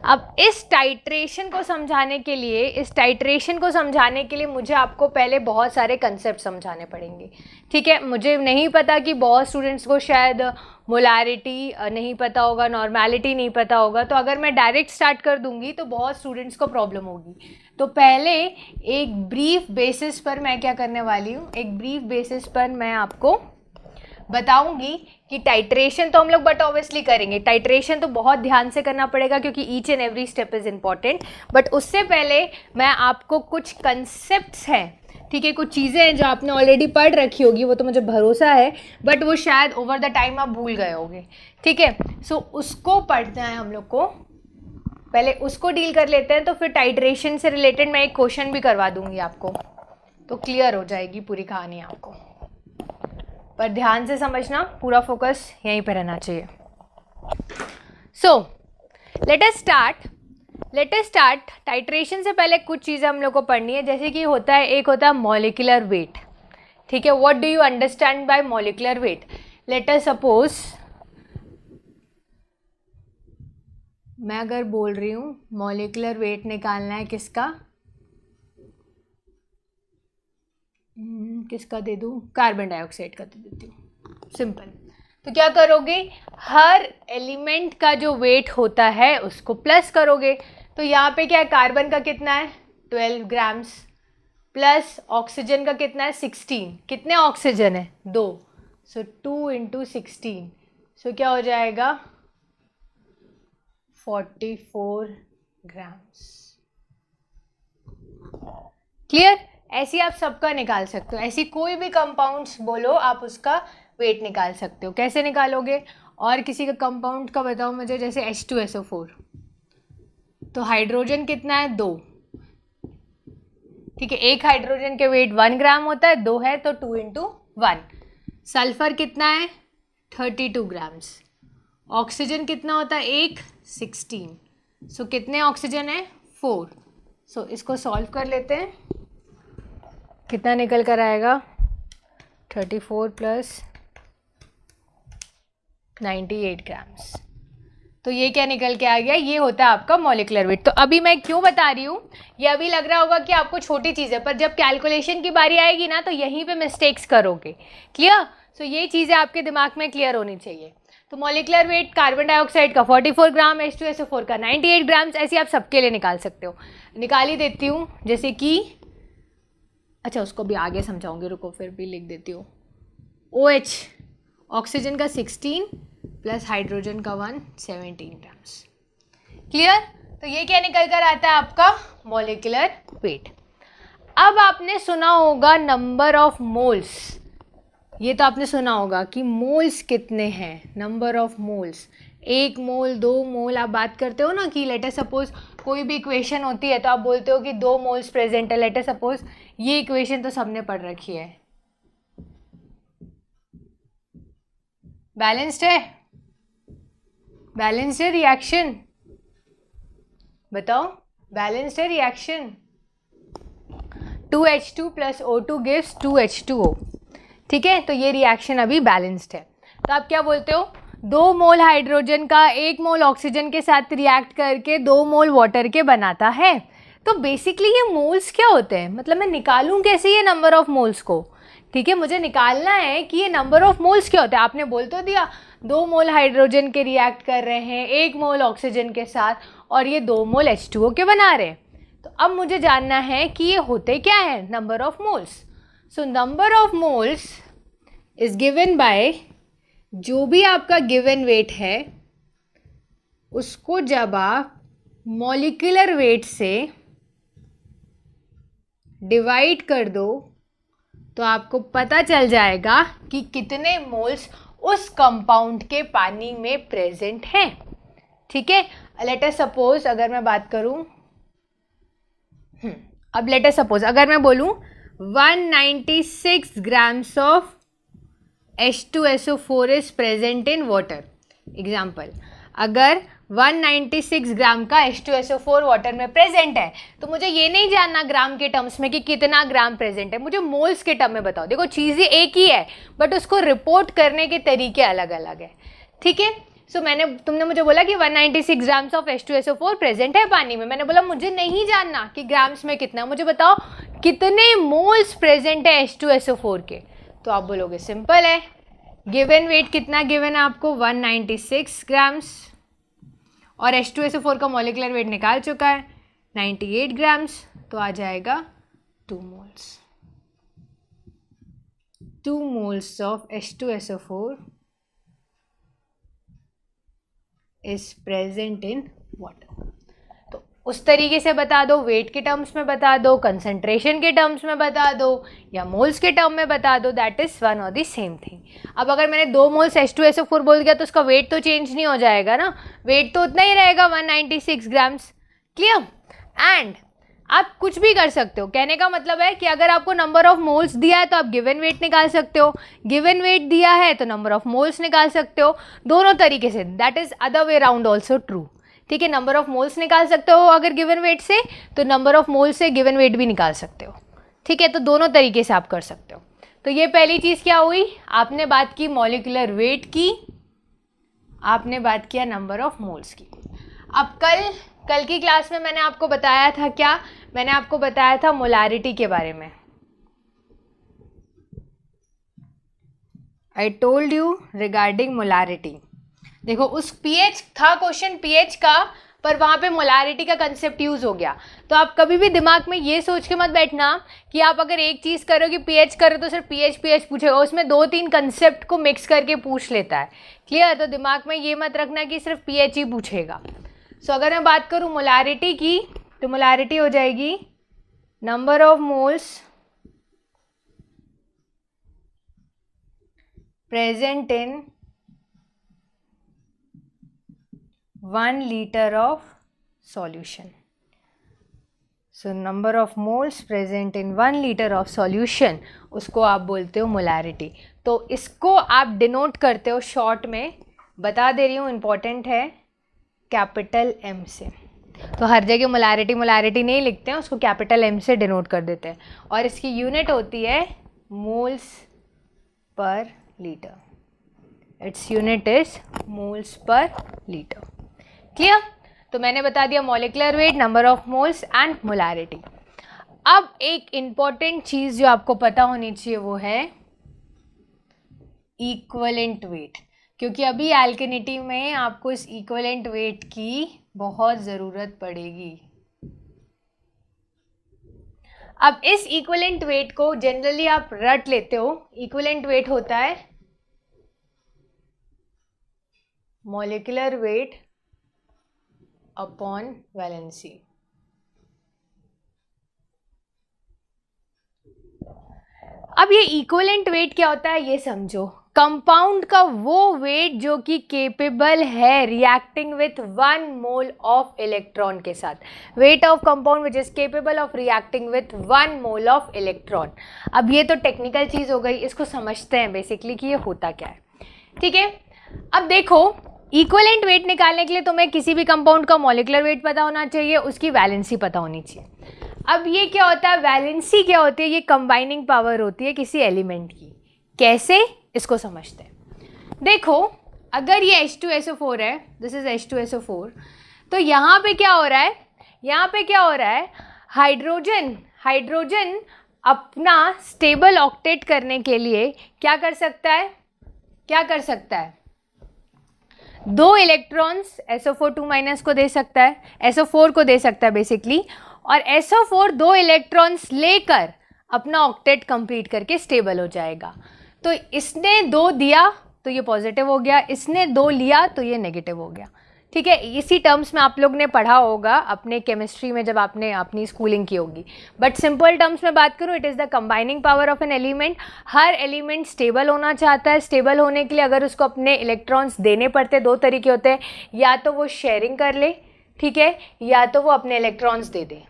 Speaker 1: अब इस टाइट्रेशन को समझाने के लिए मुझे आपको पहले बहुत सारे कंसेप्ट समझाने पड़ेंगे। ठीक है, मुझे नहीं पता कि बहुत स्टूडेंट्स को शायद मोलारिटी नहीं पता होगा, नॉर्मेलिटी नहीं पता होगा, तो अगर मैं डायरेक्ट स्टार्ट कर दूंगी तो बहुत स्टूडेंट्स को प्रॉब्लम होगी। तो पहले एक ब्रीफ बेसिस पर मैं क्या करने वाली हूँ, एक ब्रीफ बेसिस पर मैं आपको बताऊंगी कि टाइट्रेशन तो हम लोग बट ऑब्वियसली करेंगे। टाइट्रेशन तो बहुत ध्यान से करना पड़ेगा क्योंकि each and every step is important. But उससे पहले मैं आपको कुछ कंसेप्ट्स हैं, ठीक है, कुछ चीज़ें हैं जो आपने ऑलरेडी पढ़ रखी होगी, वो तो मुझे भरोसा है, बट वो शायद ओवर द टाइम आप भूल गए होंगे। ठीक है, सो उसको पढ़ते हैं हम लोग को, पहले उसको डील कर लेते हैं। तो फिर टाइट्रेशन से रिलेटेड मैं एक क्वेश्चन भी करवा दूंगी आपको, तो क्लियर हो जाएगी पूरी कहानी आपको। पर ध्यान से समझना, पूरा फोकस यहीं पर रहना चाहिए। So let us start let us start. Titration से पहले कुछ चीज़ें हम लोग को पढ़नी है, जैसे कि होता है, एक होता है मॉलिक्यूलर वेट। ठीक है, what do you understand by molecular weight? Late us suppose मैं अगर बोल रही हूँ मॉलिक्यूलर वेट निकालना है किसका, किसका दे दूँ, कार्बन डाइऑक्साइड का दे देती हूँ, सिंपल। तो क्या करोगे, हर एलिमेंट का जो वेट होता है उसको प्लस करोगे। तो यहाँ पे क्या है, कार्बन का कितना है 12 ग्राम्स, प्लस ऑक्सीजन का कितना है 16। कितने ऑक्सीजन है 2, सो 2 इंटू 16, सो क्या हो जाएगा 44 ग्राम्स। क्लियर? ऐसे आप सबका निकाल सकते हो, ऐसी कोई भी कंपाउंड्स बोलो आप उसका वेट निकाल सकते हो। कैसे निकालोगे? और किसी का कंपाउंड का बताओ मुझे, जैसे H2SO4, तो हाइड्रोजन कितना है 2, ठीक है, एक हाइड्रोजन के वेट 1 ग्राम होता है, 2 है तो 2 इंटू 1। सल्फर कितना है 32 ग्राम्स। ऑक्सीजन कितना होता है एक 16, सो कितने ऑक्सीजन है 4। सो इसको सॉल्व कर लेते हैं, कितना निकल कर आएगा 34 प्लस 98 ग्राम्स। तो ये क्या निकल के आ गया, ये होता है आपका मॉलिक्यूलर वेट। तो अभी मैं क्यों बता रही हूँ, ये अभी लग रहा होगा कि आपको छोटी चीज़ है, पर जब कैलकुलेशन की बारी आएगी ना तो यहीं पे मिस्टेक्स करोगे। क्लियर? सो ये चीज़ें आपके दिमाग में क्लियर होनी चाहिए। तो मॉलिक्यूलर वेट कार्बन डाइऑक्साइड का 44 ग्राम, H2SO4 का 98 ग्राम्स, ऐसे आप सबके लिए निकाल सकते हो। निकाल ही देती हूँ, जैसे कि अच्छा उसको भी आगे समझाऊंगी, रुको फिर भी लिख देती हूँ। OH ऑक्सीजन का 16 प्लस हाइड्रोजन का 1 17 ग्राम्स। क्लियर? तो ये क्या निकल कर आता है आपका मॉलिक्यूलर वेट। अब आपने सुना होगा नंबर ऑफ मोल्स, ये तो आपने सुना होगा कि मोल्स कितने हैं, नंबर ऑफ मोल्स, 1 मोल 2 मोल। आप बात करते हो ना कि लेट अस सपोज कोई भी इक्वेशन होती है तो आप बोलते हो कि 2 मोल्स प्रेजेंट है। लेट अस सपोज ये इक्वेशन तो सबने पढ़ रखी है, बैलेंस्ड है, बैलेंस्ड है रिएक्शन, बताओ बैलेंस्ड है reaction. 2H2 plus O2 gives 2H2O। ठीक है, तो ये रिएक्शन अभी बैलेंस्ड है। तो आप क्या बोलते हो, 2 मोल हाइड्रोजन का 1 मोल ऑक्सीजन के साथ रिएक्ट करके 2 मोल वाटर के बनाता है। तो बेसिकली ये मोल्स क्या होते हैं, मतलब मैं निकालूं कैसे ये नंबर ऑफ मोल्स को? ठीक है, मुझे निकालना है कि ये नंबर ऑफ मोल्स क्या होता है। आपने बोल तो दिया 2 मोल हाइड्रोजन के रिएक्ट कर रहे हैं 1 मोल ऑक्सीजन के साथ और ये 2 मोल H2O के बना रहे हैं। तो अब मुझे जानना है कि ये होते क्या है, number of moles. So number of moles is given by, जो भी आपका गिवन वेट है उसको जब आप मॉलिक्यूलर वेट से डिवाइड कर दो तो आपको पता चल जाएगा कि कितने मोल्स उस कंपाउंड के पानी में प्रेजेंट हैं। ठीक है, लेट अस सपोज अगर मैं बात करूं, अब लेट अस सपोज अगर मैं बोलूं 196 grams of H2SO4 is present in water. Example, अगर 196 ग्राम का H2SO4 वाटर में प्रेजेंट है तो मुझे ये नहीं जानना ग्राम के टर्म्स में कि कितना ग्राम प्रेजेंट है, मुझे मोल्स के टर्म में बताओ। देखो चीज़ें एक ही है बट उसको रिपोर्ट करने के तरीके अलग अलग है। ठीक है, सो तुमने मुझे बोला कि 196 ग्राम्स ऑफ H2SO4 प्रेजेंट है पानी में। मैंने बोला मुझे नहीं जानना कि ग्राम्स में कितना, मुझे बताओ कितने मोल्स प्रेजेंट है H2SO4 के। तो आप बोलोगे सिंपल है, गिवन वेट कितना गिवन है आपको 196 ग्राम्स और H2SO4 का मॉलिक्यूलर वेट निकाल चुका है 98 ग्राम्स, तो आ जाएगा 2 moles. 2 moles of H2SO4 is present in water. तो उस तरीके से बता दो, वेट के टर्म्स में बता दो, कंसंट्रेशन के टर्म्स में बता दो या मोल्स के टर्म में बता दो, दैट इज वन और द सेम थिंग। अब अगर मैंने 2 मोल्स H2SO4 बोल दिया तो उसका वेट तो चेंज नहीं हो जाएगा ना, वेट तो उतना ही रहेगा 196 ग्राम्स। क्लियर? एंड आप कुछ भी कर सकते हो, कहने का मतलब है कि अगर आपको नंबर ऑफ मोल्स दिया है तो आप गिवन वेट निकाल सकते हो, गिवन वेट दिया है तो नंबर ऑफ मोल्स निकाल सकते हो, दोनों तरीके से। That is other way round also true. ठीक है, नंबर ऑफ मोल्स निकाल सकते हो अगर गिवन वेट से, तो नंबर ऑफ मोल से गिवन वेट भी निकाल सकते हो। ठीक है, तो दोनों तरीके से आप कर सकते हो। तो ये पहली चीज़ क्या हुई, आपने बात की मॉलिक्यूलर वेट की, आपने बात किया नंबर ऑफ मोल्स की। अब कल की क्लास में मैंने आपको बताया था क्या, मैंने आपको बताया था मोलारिटी के बारे में। I told you regarding molarity. देखो उस पीएच था क्वेश्चन पीएच का, पर वहां पे मोलारिटी का कंसेप्ट यूज हो गया। तो आप कभी भी दिमाग में ये सोच के मत बैठना कि आप अगर एक चीज करोगे पीएच करो तो सिर्फ पीएच पूछेगा, उसमें 2-3 कंसेप्ट को मिक्स करके पूछ लेता है। क्लियर, तो दिमाग में ये मत रखना कि सिर्फ पीएच ही पूछेगा। सो अगर मैं बात करूं मोलारिटी की, तो मोलारिटी हो जाएगी number of moles present in 1 liter of solution. So number of moles present in 1 liter of solution, उसको आप बोलते हो मोलारिटी। तो इसको आप डिनोट करते हो शॉर्ट में, बता दे रही हूँ, इम्पॉर्टेंट है, कैपिटल एम से। तो हर जगह मोलारिटी नहीं लिखते हैं, उसको कैपिटल एम से डिनोट कर देते हैं, और इसकी यूनिट होती है moles per litre. Its unit is moles per litre. Clear, तो मैंने बता दिया molecular weight, number of moles and molarity. अब एक इंपॉर्टेंट चीज जो आपको पता होनी चाहिए वो है इक्विवेलेंट वेट, क्योंकि अभी एल्केनिटी में आपको इस इक्विवेलेंट वेट की बहुत ज़रूरत पड़ेगी। अब इस इक्विवेलेंट वेट को जनरली आप रट लेते हो, इक्विवेलेंट वेट होता है मॉलिक्यूलर वेट अपॉन वैलेंसी। अब ये इक्विवेलेंट वेट क्या होता है ये समझो, कंपाउंड का वो वेट जो कि केपेबल है reacting with 1 mole of electron के साथ, weight of compound which is capable of reacting with 1 mole of electron. अब ये तो टेक्निकल चीज हो गई, इसको समझते हैं बेसिकली कि ये होता क्या है। ठीक है, अब देखो इक्विवेलेंट वेट निकालने के लिए तुम्हें किसी भी कंपाउंड का मॉलिक्यूलर वेट पता होना चाहिए, उसकी वैलेंसी पता होनी चाहिए। अब ये क्या होता है, वैलेंसी क्या होती है, ये कंबाइनिंग पावर होती है किसी एलिमेंट की। कैसे, इसको समझते हैं। देखो अगर ये H2SO4 है, दिस इज H2SO4, तो यहाँ पे क्या हो रहा है, यहाँ पे क्या हो रहा है, हाइड्रोजन अपना स्टेबल ऑक्टेट करने के लिए क्या कर सकता है, क्या कर सकता है, 2 इलेक्ट्रॉन्स SO4 को दे सकता है, SO4 को दे सकता है बेसिकली, और SO4 2 इलेक्ट्रॉन्स लेकर अपना ऑक्टेट कंप्लीट करके स्टेबल हो जाएगा। तो इसने 2 दिया तो ये पॉजिटिव हो गया, इसने 2 लिया तो ये नेगेटिव हो गया। ठीक है, इसी टर्म्स में आप लोग ने पढ़ा होगा अपने केमिस्ट्री में जब आपने अपनी स्कूलिंग की होगी, बट सिंपल टर्म्स में बात करूँ, it is the combining power of an element. Her element stable होना चाहता है, स्टेबल होने के लिए अगर उसको अपने इलेक्ट्रॉन्स देने पड़ते, 2 तरीके होते हैं, या तो वो शेयरिंग कर ले, ठीक है, या तो वो अपने इलेक्ट्रॉन्स दे दे।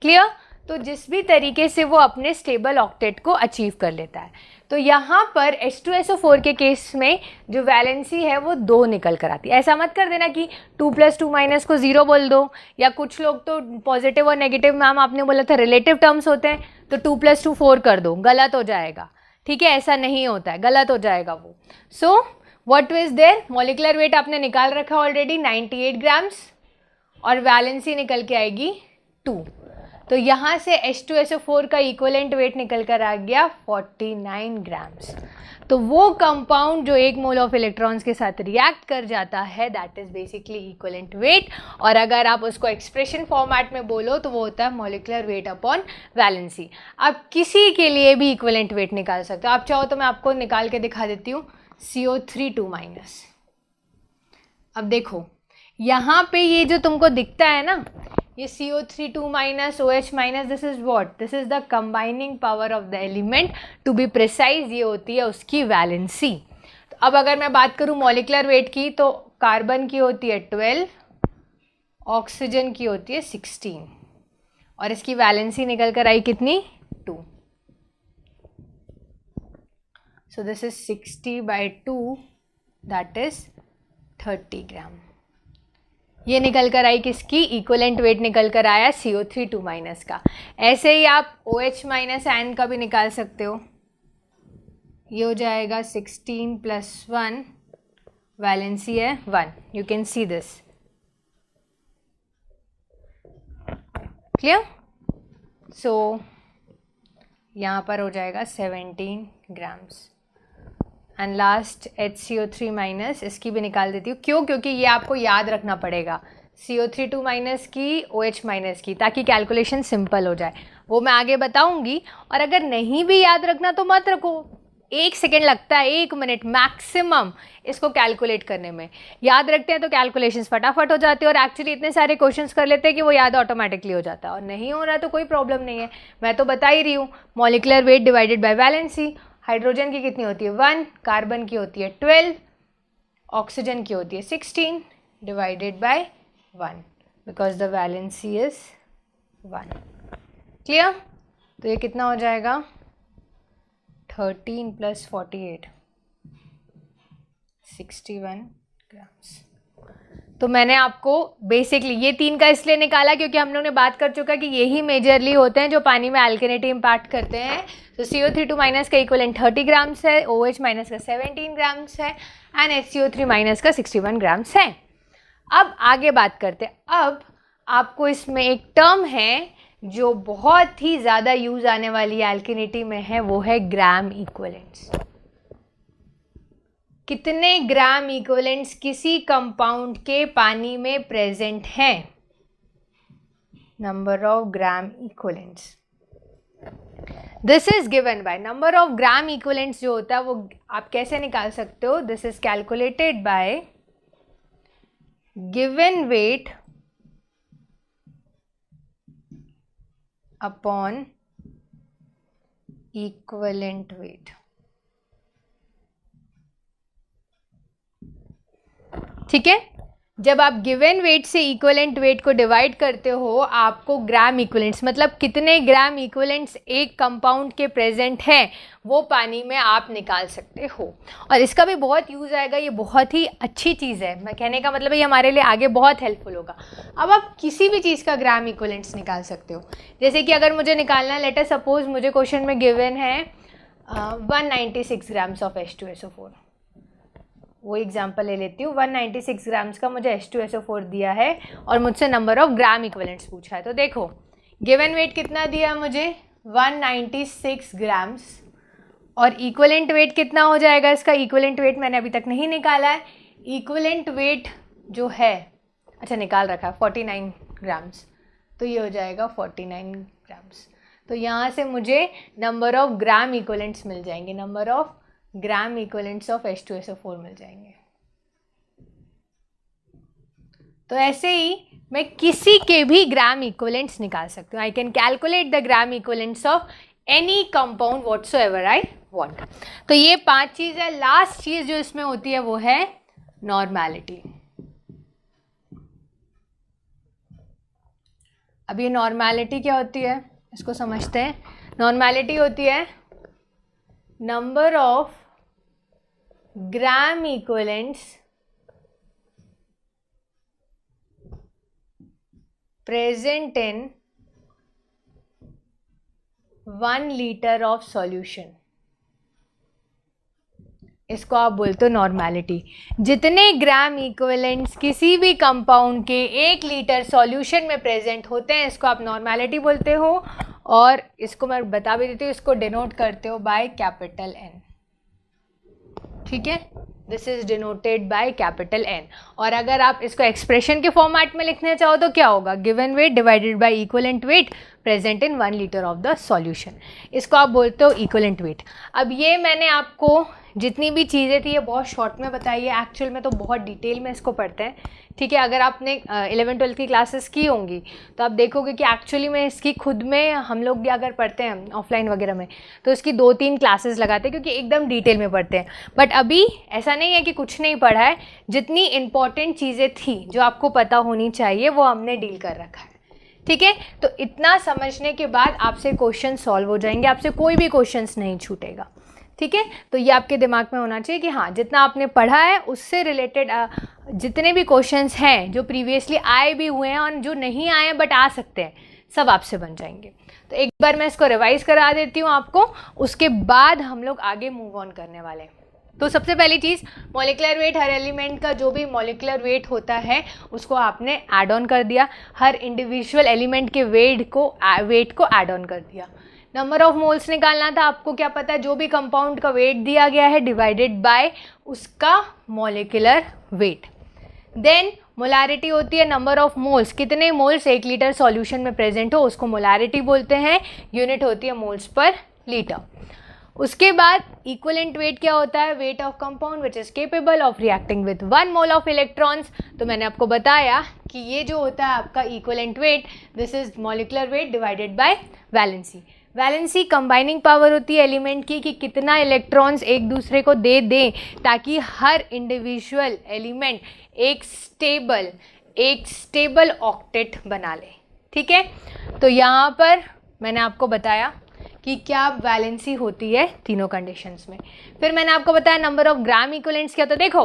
Speaker 1: क्लियर, तो जिस भी तरीके से वो अपने स्टेबल ऑक्टेट को अचीव कर लेता है। तो यहाँ पर H2SO4 के केस में जो वैलेंसी है वो 2 निकल कर आती है। ऐसा मत कर देना कि 2 + 2 को 0 बोल दो, या कुछ लोग तो पॉजिटिव और नेगेटिव, मैम आपने बोला था रिलेटिव टर्म्स होते हैं, तो 2 + 2 4 कर दो, गलत हो जाएगा। ठीक है, ऐसा नहीं होता है, गलत हो जाएगा वो। So what is there, molecular weight आपने निकाल रखा ऑलरेडी 98 ग्राम्स, और वैलेंसी निकल के आएगी 2। तो यहाँ से H2SO4 का इक्विवेलेंट वेट निकल कर आ गया 49 ग्राम्स। तो वो कंपाउंड जो 1 मोल ऑफ इलेक्ट्रॉन्स के साथ रिएक्ट कर जाता है, that is basically equivalent weight. और अगर आप उसको एक्सप्रेशन फॉर्मेट में बोलो तो वो होता है मॉलिक्यूलर वेट अपॉन वैलेंसी। आप किसी के लिए भी इक्विवेलेंट वेट निकाल सकते हो, आप चाहो तो मैं आपको निकाल के दिखा देती हूँ। CO3 2-। अब देखो यहाँ पे ये जो तुमको दिखता है ना, ये CO3 2-, OH-, this is what, this is the combining power of the element, to be precise ये होती है उसकी वैलेंसी। तो अब अगर मैं बात करूं मॉलिक्यूलर वेट की, तो कार्बन की होती है 12, ऑक्सीजन की होती है 16, और इसकी वैलेंसी निकल कर आई कितनी, 2। So this is 60/2, that is 30 ग्राम। ये निकल कर आई किसकी, इक्वलेंट वेट निकल कर आया CO3 का। ऐसे ही आप OH माइनस आयन का भी निकाल सकते हो। ये हो जाएगा 16 + 1, वैलेंसी है 1, you can see this, clear. So यहाँ पर हो जाएगा 17 ग्राम्स। एंड लास्ट HCO3- इसकी भी निकाल देती हूँ। क्यों? क्योंकि ये आपको याद रखना पड़ेगा, CO3 की, OH- की, ताकि कैलकुलेशन सिंपल हो जाए। वो मैं आगे बताऊंगी। और अगर नहीं भी याद रखना तो मत रखो, 1 सेकेंड लगता है, 1 मिनट मैक्सिमम इसको कैलकुलेट करने में। याद रखते हैं तो कैलकुलेशंस फटाफट हो जाते हैं और एक्चुअली इतने सारे क्वेश्चंस कर लेते हैं कि वो याद ऑटोमेटिकली हो जाता है। और नहीं हो रहा तो कोई प्रॉब्लम नहीं है, मैं तो बता ही रही हूँ। Molecular weight divided by valency, hydrogen की कितनी होती है 1, कार्बन की होती है 12, ऑक्सीजन की होती है 16 divided by 1, because the valency is 1। Clear? तो ये कितना हो जाएगा 13 + 48, 61 ग्राम्स। तो मैंने आपको बेसिकली ये 3 का इसलिए निकाला क्योंकि हम लोग ने बात कर चुका कि यही मेजरली होते हैं जो पानी में अल्केनिटी इम्पैक्ट करते हैं। तो CO3 का इक्वलेंट 30 ग्राम्स है, OH- का 17 ग्राम्स है एंड HCO3- का 61 ग्राम्स है। अब आगे बात करते हैं। अब आपको इसमें एक टर्म है जो बहुत ही ज़्यादा यूज आने वाली अल्केनिटी में है, वो है ग्राम इक्वलेंट्स। कितने ग्राम इक्विवेलेंट्स किसी कंपाउंड के पानी में प्रेजेंट हैं, number of gram equivalents. This is given by number of gram equivalents. जो होता है वो आप कैसे निकाल सकते हो, this is calculated by given weight upon equivalent wait. ठीक है, जब आप गिवन वेट से इक्विवेलेंट वेट को डिवाइड करते हो, आपको ग्राम इक्विवेलेंट्स मतलब कितने ग्राम इक्विवेलेंट्स एक कंपाउंड के प्रेजेंट हैं वो पानी में आप निकाल सकते हो। और इसका भी बहुत यूज आएगा, ये बहुत ही अच्छी चीज़ है। मैं कहने का मतलब ये हमारे लिए आगे बहुत हेल्पफुल होगा। अब आप किसी भी चीज़ का ग्राम इक्विवेलेंट्स निकाल सकते हो। जैसे कि अगर मुझे निकालना है, लेट अस सपोज मुझे क्वेश्चन में गिवन है 196 ग्राम्स ऑफ H2SO4। वो एग्जाम्पल ले लेती हूँ। 196 ग्राम्स का मुझे H2SO4 दिया है और मुझसे नंबर ऑफ ग्राम इक्विवेलेंट्स पूछा है। तो देखो गिवन वेट कितना दिया मुझे 196 ग्राम्स, और इक्विवेलेंट वेट कितना हो जाएगा इसका। इक्विवेलेंट वेट मैंने अभी तक नहीं निकाला है। इक्विवेलेंट वेट जो है, अच्छा निकाल रखा है 49 ग्राम्स, तो ये हो जाएगा 49 ग्राम्स। तो यहाँ से मुझे नंबर ऑफ ग्राम इक्विवेलेंट्स मिल जाएंगे, number of gram equivalents of H2SO4 मिल जाएंगे। तो ऐसे ही मैं किसी के भी ग्राम इक्विवेलेंट्स निकाल सकती हूँ। आई can calculate the gram equivalents of any compound whatsoever I want. तो ये 5 चीज है। लास्ट चीज जो इसमें होती है वो है नॉर्मैलिटी। अब ये नॉर्मैलिटी क्या होती है इसको समझते हैं। नॉर्मैलिटी होती है number of gram equivalents present in 1 litre of solution. इसको आप बोलते हो नॉर्मैलिटी। जितने ग्राम इक्विवेलेंट्स किसी भी कंपाउंड के 1 लीटर सॉल्यूशन में प्रेजेंट होते हैं, इसको आप नॉर्मैलिटी बोलते हो। और इसको मैं बता भी देती हूँ, इसको डिनोट करते हो बाय कैपिटल N। ठीक है, this is denoted by capital N। और अगर आप इसको एक्सप्रेशन के फॉर्मेट में लिखना चाहो तो क्या होगा, given weight divided by equivalent weight present in 1 litre of the solution. इसको आप बोलते हो इक्विवेलेंट वेट। अब ये मैंने आपको जितनी भी चीज़ें थी ये बहुत शॉर्ट में बताई है, एक्चुअल में तो बहुत डिटेल में इसको पढ़ते हैं। ठीक है, अगर आपने 11-12 की क्लासेस की होंगी तो आप देखोगे कि एक्चुअली में इसकी खुद में हम लोग अगर पढ़ते हैं ऑफलाइन वगैरह में तो इसकी 2-3 क्लासेस लगाते हैं, क्योंकि एकदम डिटेल में पढ़ते हैं। बट अभी ऐसा नहीं है कि कुछ नहीं पढ़ा है, जितनी इंपॉर्टेंट चीज़ें थी जो आपको पता होनी चाहिए वो हमने डील कर रखा है। ठीक है, तो इतना समझने के बाद आपसे क्वेश्चन सॉल्व हो जाएंगे, आपसे कोई भी क्वेश्चंस नहीं छूटेगा। ठीक है, तो ये आपके दिमाग में होना चाहिए कि हाँ जितना आपने पढ़ा है उससे रिलेटेड जितने भी क्वेश्चंस हैं जो प्रीवियसली आए भी हुए हैं और जो नहीं आए हैं बट आ सकते हैं, सब आपसे बन जाएंगे। तो एक बार मैं इसको रिवाइज करा देती हूँ आपको, उसके बाद हम लोग आगे मूव ऑन करने वाले हैं। तो सबसे पहली चीज़, मॉलिक्यूलर वेट, हर एलिमेंट का जो भी मॉलिक्यूलर वेट होता है उसको आपने ऐड ऑन कर दिया, हर इंडिविजुअल एलिमेंट के वेट को ऐड ऑन कर दिया। नंबर ऑफ मोल्स निकालना था, आपको क्या पता है, जो भी कंपाउंड का वेट दिया गया है डिवाइडेड बाय उसका मॉलिक्यूलर वेट। देन मोलारिटी होती है नंबर ऑफ मोल्स, कितने मोल्स 1 लीटर सॉल्यूशन में प्रेजेंट हो उसको मोलारिटी बोलते हैं, यूनिट होती है मोल्स पर लीटर। उसके बाद इक्विवेलेंट वेट क्या होता है, weight of compound which is capable of reacting with 1 mole of electrons. तो मैंने आपको बताया कि ये जो होता है आपका equivalent weight, this is molecular weight divided by valency. Valency combining power होती है एलिमेंट की कि कितना इलेक्ट्रॉन्स एक दूसरे को दे दें ताकि हर इंडिविजुअल एलिमेंट एक स्टेबल ऑक्टेट बना ले। ठीक है, तो यहाँ पर मैंने आपको बताया कि क्या वैलेंसी होती है तीनों कंडीशंस में। फिर मैंने आपको बताया नंबर ऑफ ग्राम इक्विवेलेंट्स क्या। तो देखो,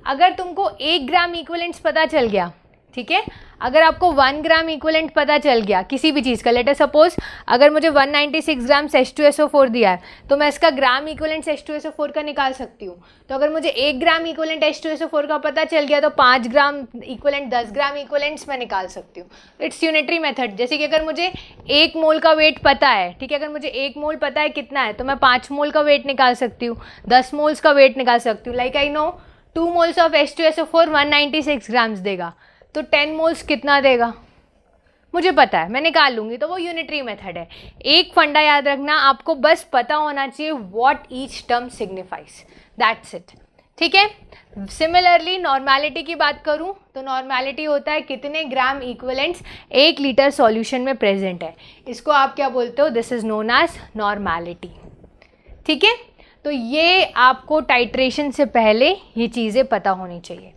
Speaker 1: अगर तुमको 1 ग्राम इक्विवेलेंट्स पता चल गया, ठीक है, अगर आपको 1 ग्राम इक्विवेलेंट पता चल गया किसी भी चीज़ का, लेट अस सपोज अगर मुझे 196 ग्राम H2SO4 दिया है तो मैं इसका ग्राम इक्विवेलेंट H2SO4 का निकाल सकती हूँ। तो अगर मुझे 1 ग्राम इक्विवेलेंट H2SO4 का पता चल गया तो 5 ग्राम इक्विवेलेंट 10 ग्राम इक्विवेलेंट्स मैं निकाल सकती हूँ। It's unitary method. जैसे कि अगर मुझे 1 मोल का वेट पता है, ठीक है, अगर मुझे 1 मोल पता है कितना है तो मैं 5 मोल का वेट निकाल सकती हूँ, 10 मोल्स का वेट निकाल सकती हूँ। Like I know 2 moles of H2SO4 196 grams देगा, तो 10 मोल्स कितना देगा मुझे पता है, मैं निकाल लूंगी। तो वो यूनिटरी मेथड है। एक फंडा याद रखना, आपको बस पता होना चाहिए what each term signifies, that's it. ठीक है, सिमिलरली नॉर्मेलिटी की बात करूं तो नॉर्मेलिटी होता है कितने ग्राम इक्विवेलेंट्स 1 लीटर सॉल्यूशन में प्रेजेंट है, इसको आप क्या बोलते हो, this is known as normality. ठीक है, तो ये आपको टाइट्रेशन से पहले ये चीज़ें पता होनी चाहिए।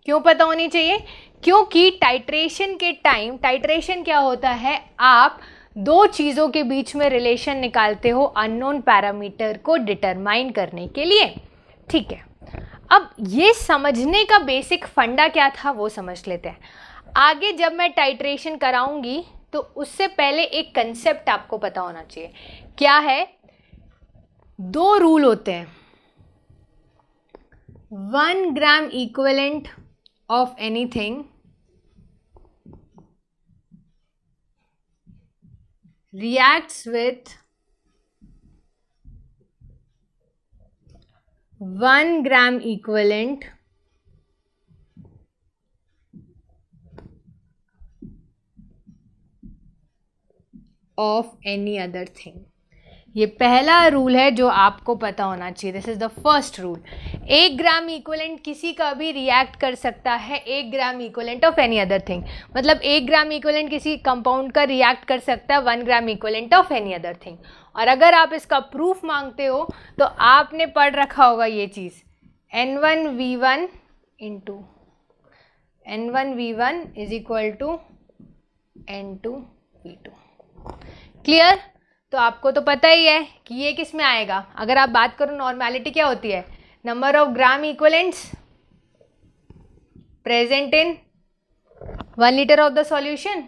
Speaker 1: क्यों पता होनी चाहिए, क्योंकि टाइट्रेशन के टाइम, टाइट्रेशन क्या होता है, आप 2 चीज़ों के बीच में रिलेशन निकालते हो अननोन पैरामीटर को डिटरमाइन करने के लिए। ठीक है, अब ये समझने का बेसिक फंडा क्या था वो समझ लेते हैं। आगे जब मैं टाइट्रेशन कराऊंगी तो उससे पहले एक कंसेप्ट आपको पता होना चाहिए। क्या है, 2 रूल होते हैं। 1 gram equivalent of anything reacts with 1 gram equivalent of any other thing। ये पहला रूल है जो आपको पता होना चाहिए, this is the first rule. 1 gram equivalent किसी का भी रिएक्ट कर सकता है 1 gram equivalent of any other thing, मतलब 1 ग्राम इक्विवेलेंट किसी कंपाउंड का रिएक्ट कर सकता है 1 gram equivalent of any other thing. और अगर आप इसका प्रूफ मांगते हो तो आपने पढ़ रखा होगा ये चीज़, N1V1 into N1V1 is equal to N2V2। Clear? तो आपको तो पता ही है कि ये किस में आएगा। अगर आप बात करो नॉर्मेलिटी क्या होती है, number of gram equivalents present in 1 litre of the solution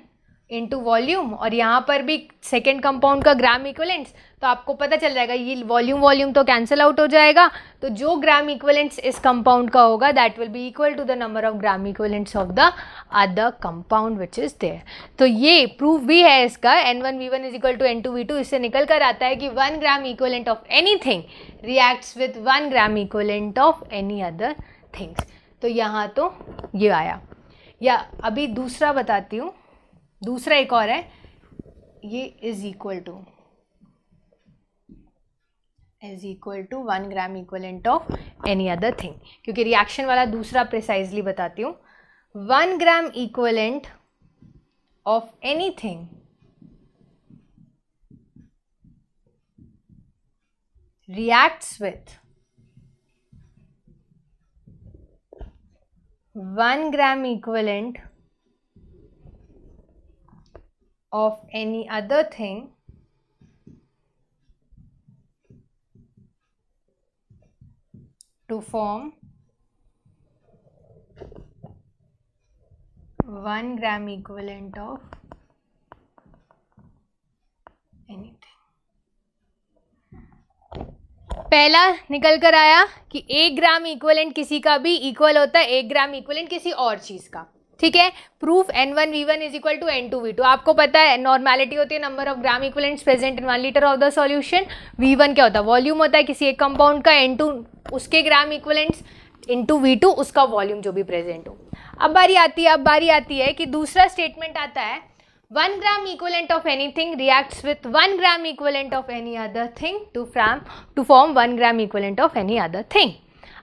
Speaker 1: into volume, और यहाँ पर भी सेकेंड कंपाउंड का ग्राम इक्विवेलेंट्स, तो आपको पता चल जाएगा ये वॉल्यूम तो कैंसिल आउट हो जाएगा, तो जो ग्राम इक्विवेलेंट्स इस कंपाउंड का होगा that will be equal to the number of gram equivalents of the other compound which is there. तो ये प्रूफ भी है इसका, N1V1 is equal to N2V2। इससे निकल कर आता है कि 1 gram equivalent of anything reacts with 1 gram equivalent of any other things. तो यहाँ तो ये आया। या अभी दूसरा बताती हूँ, दूसरा एक और है, ये is equal to 1 gram equivalent of any other thing, क्योंकि रिएक्शन वाला दूसरा प्रिसाइजली बताती हूँ। 1 gram equivalent of anything reacts with 1 gram equivalent of any other thing to form 1 gram equivalent of anything. पहला निकल कर आया कि 1 ग्राम इक्वलेंट किसी का भी इक्वल होता है 1 ग्राम इक्वलेंट किसी और चीज का. ठीक है, proof N1V1 is equal to N2V2. आपको पता है नॉर्मेलिटी होती है number of gram equivalents present in 1 litre of the solution. V1 क्या होता है, वॉल्यूम होता है किसी एक कंपाउंड का, N2 उसके ग्राम इक्वलेंट्स, इंटू V2 उसका वॉल्यूम जो भी प्रेजेंट हो. अब बारी आती है कि दूसरा स्टेटमेंट आता है 1 gram equivalent of anything reacts with 1 gram equivalent of any other thing to form 1 gram equivalent of any other thing.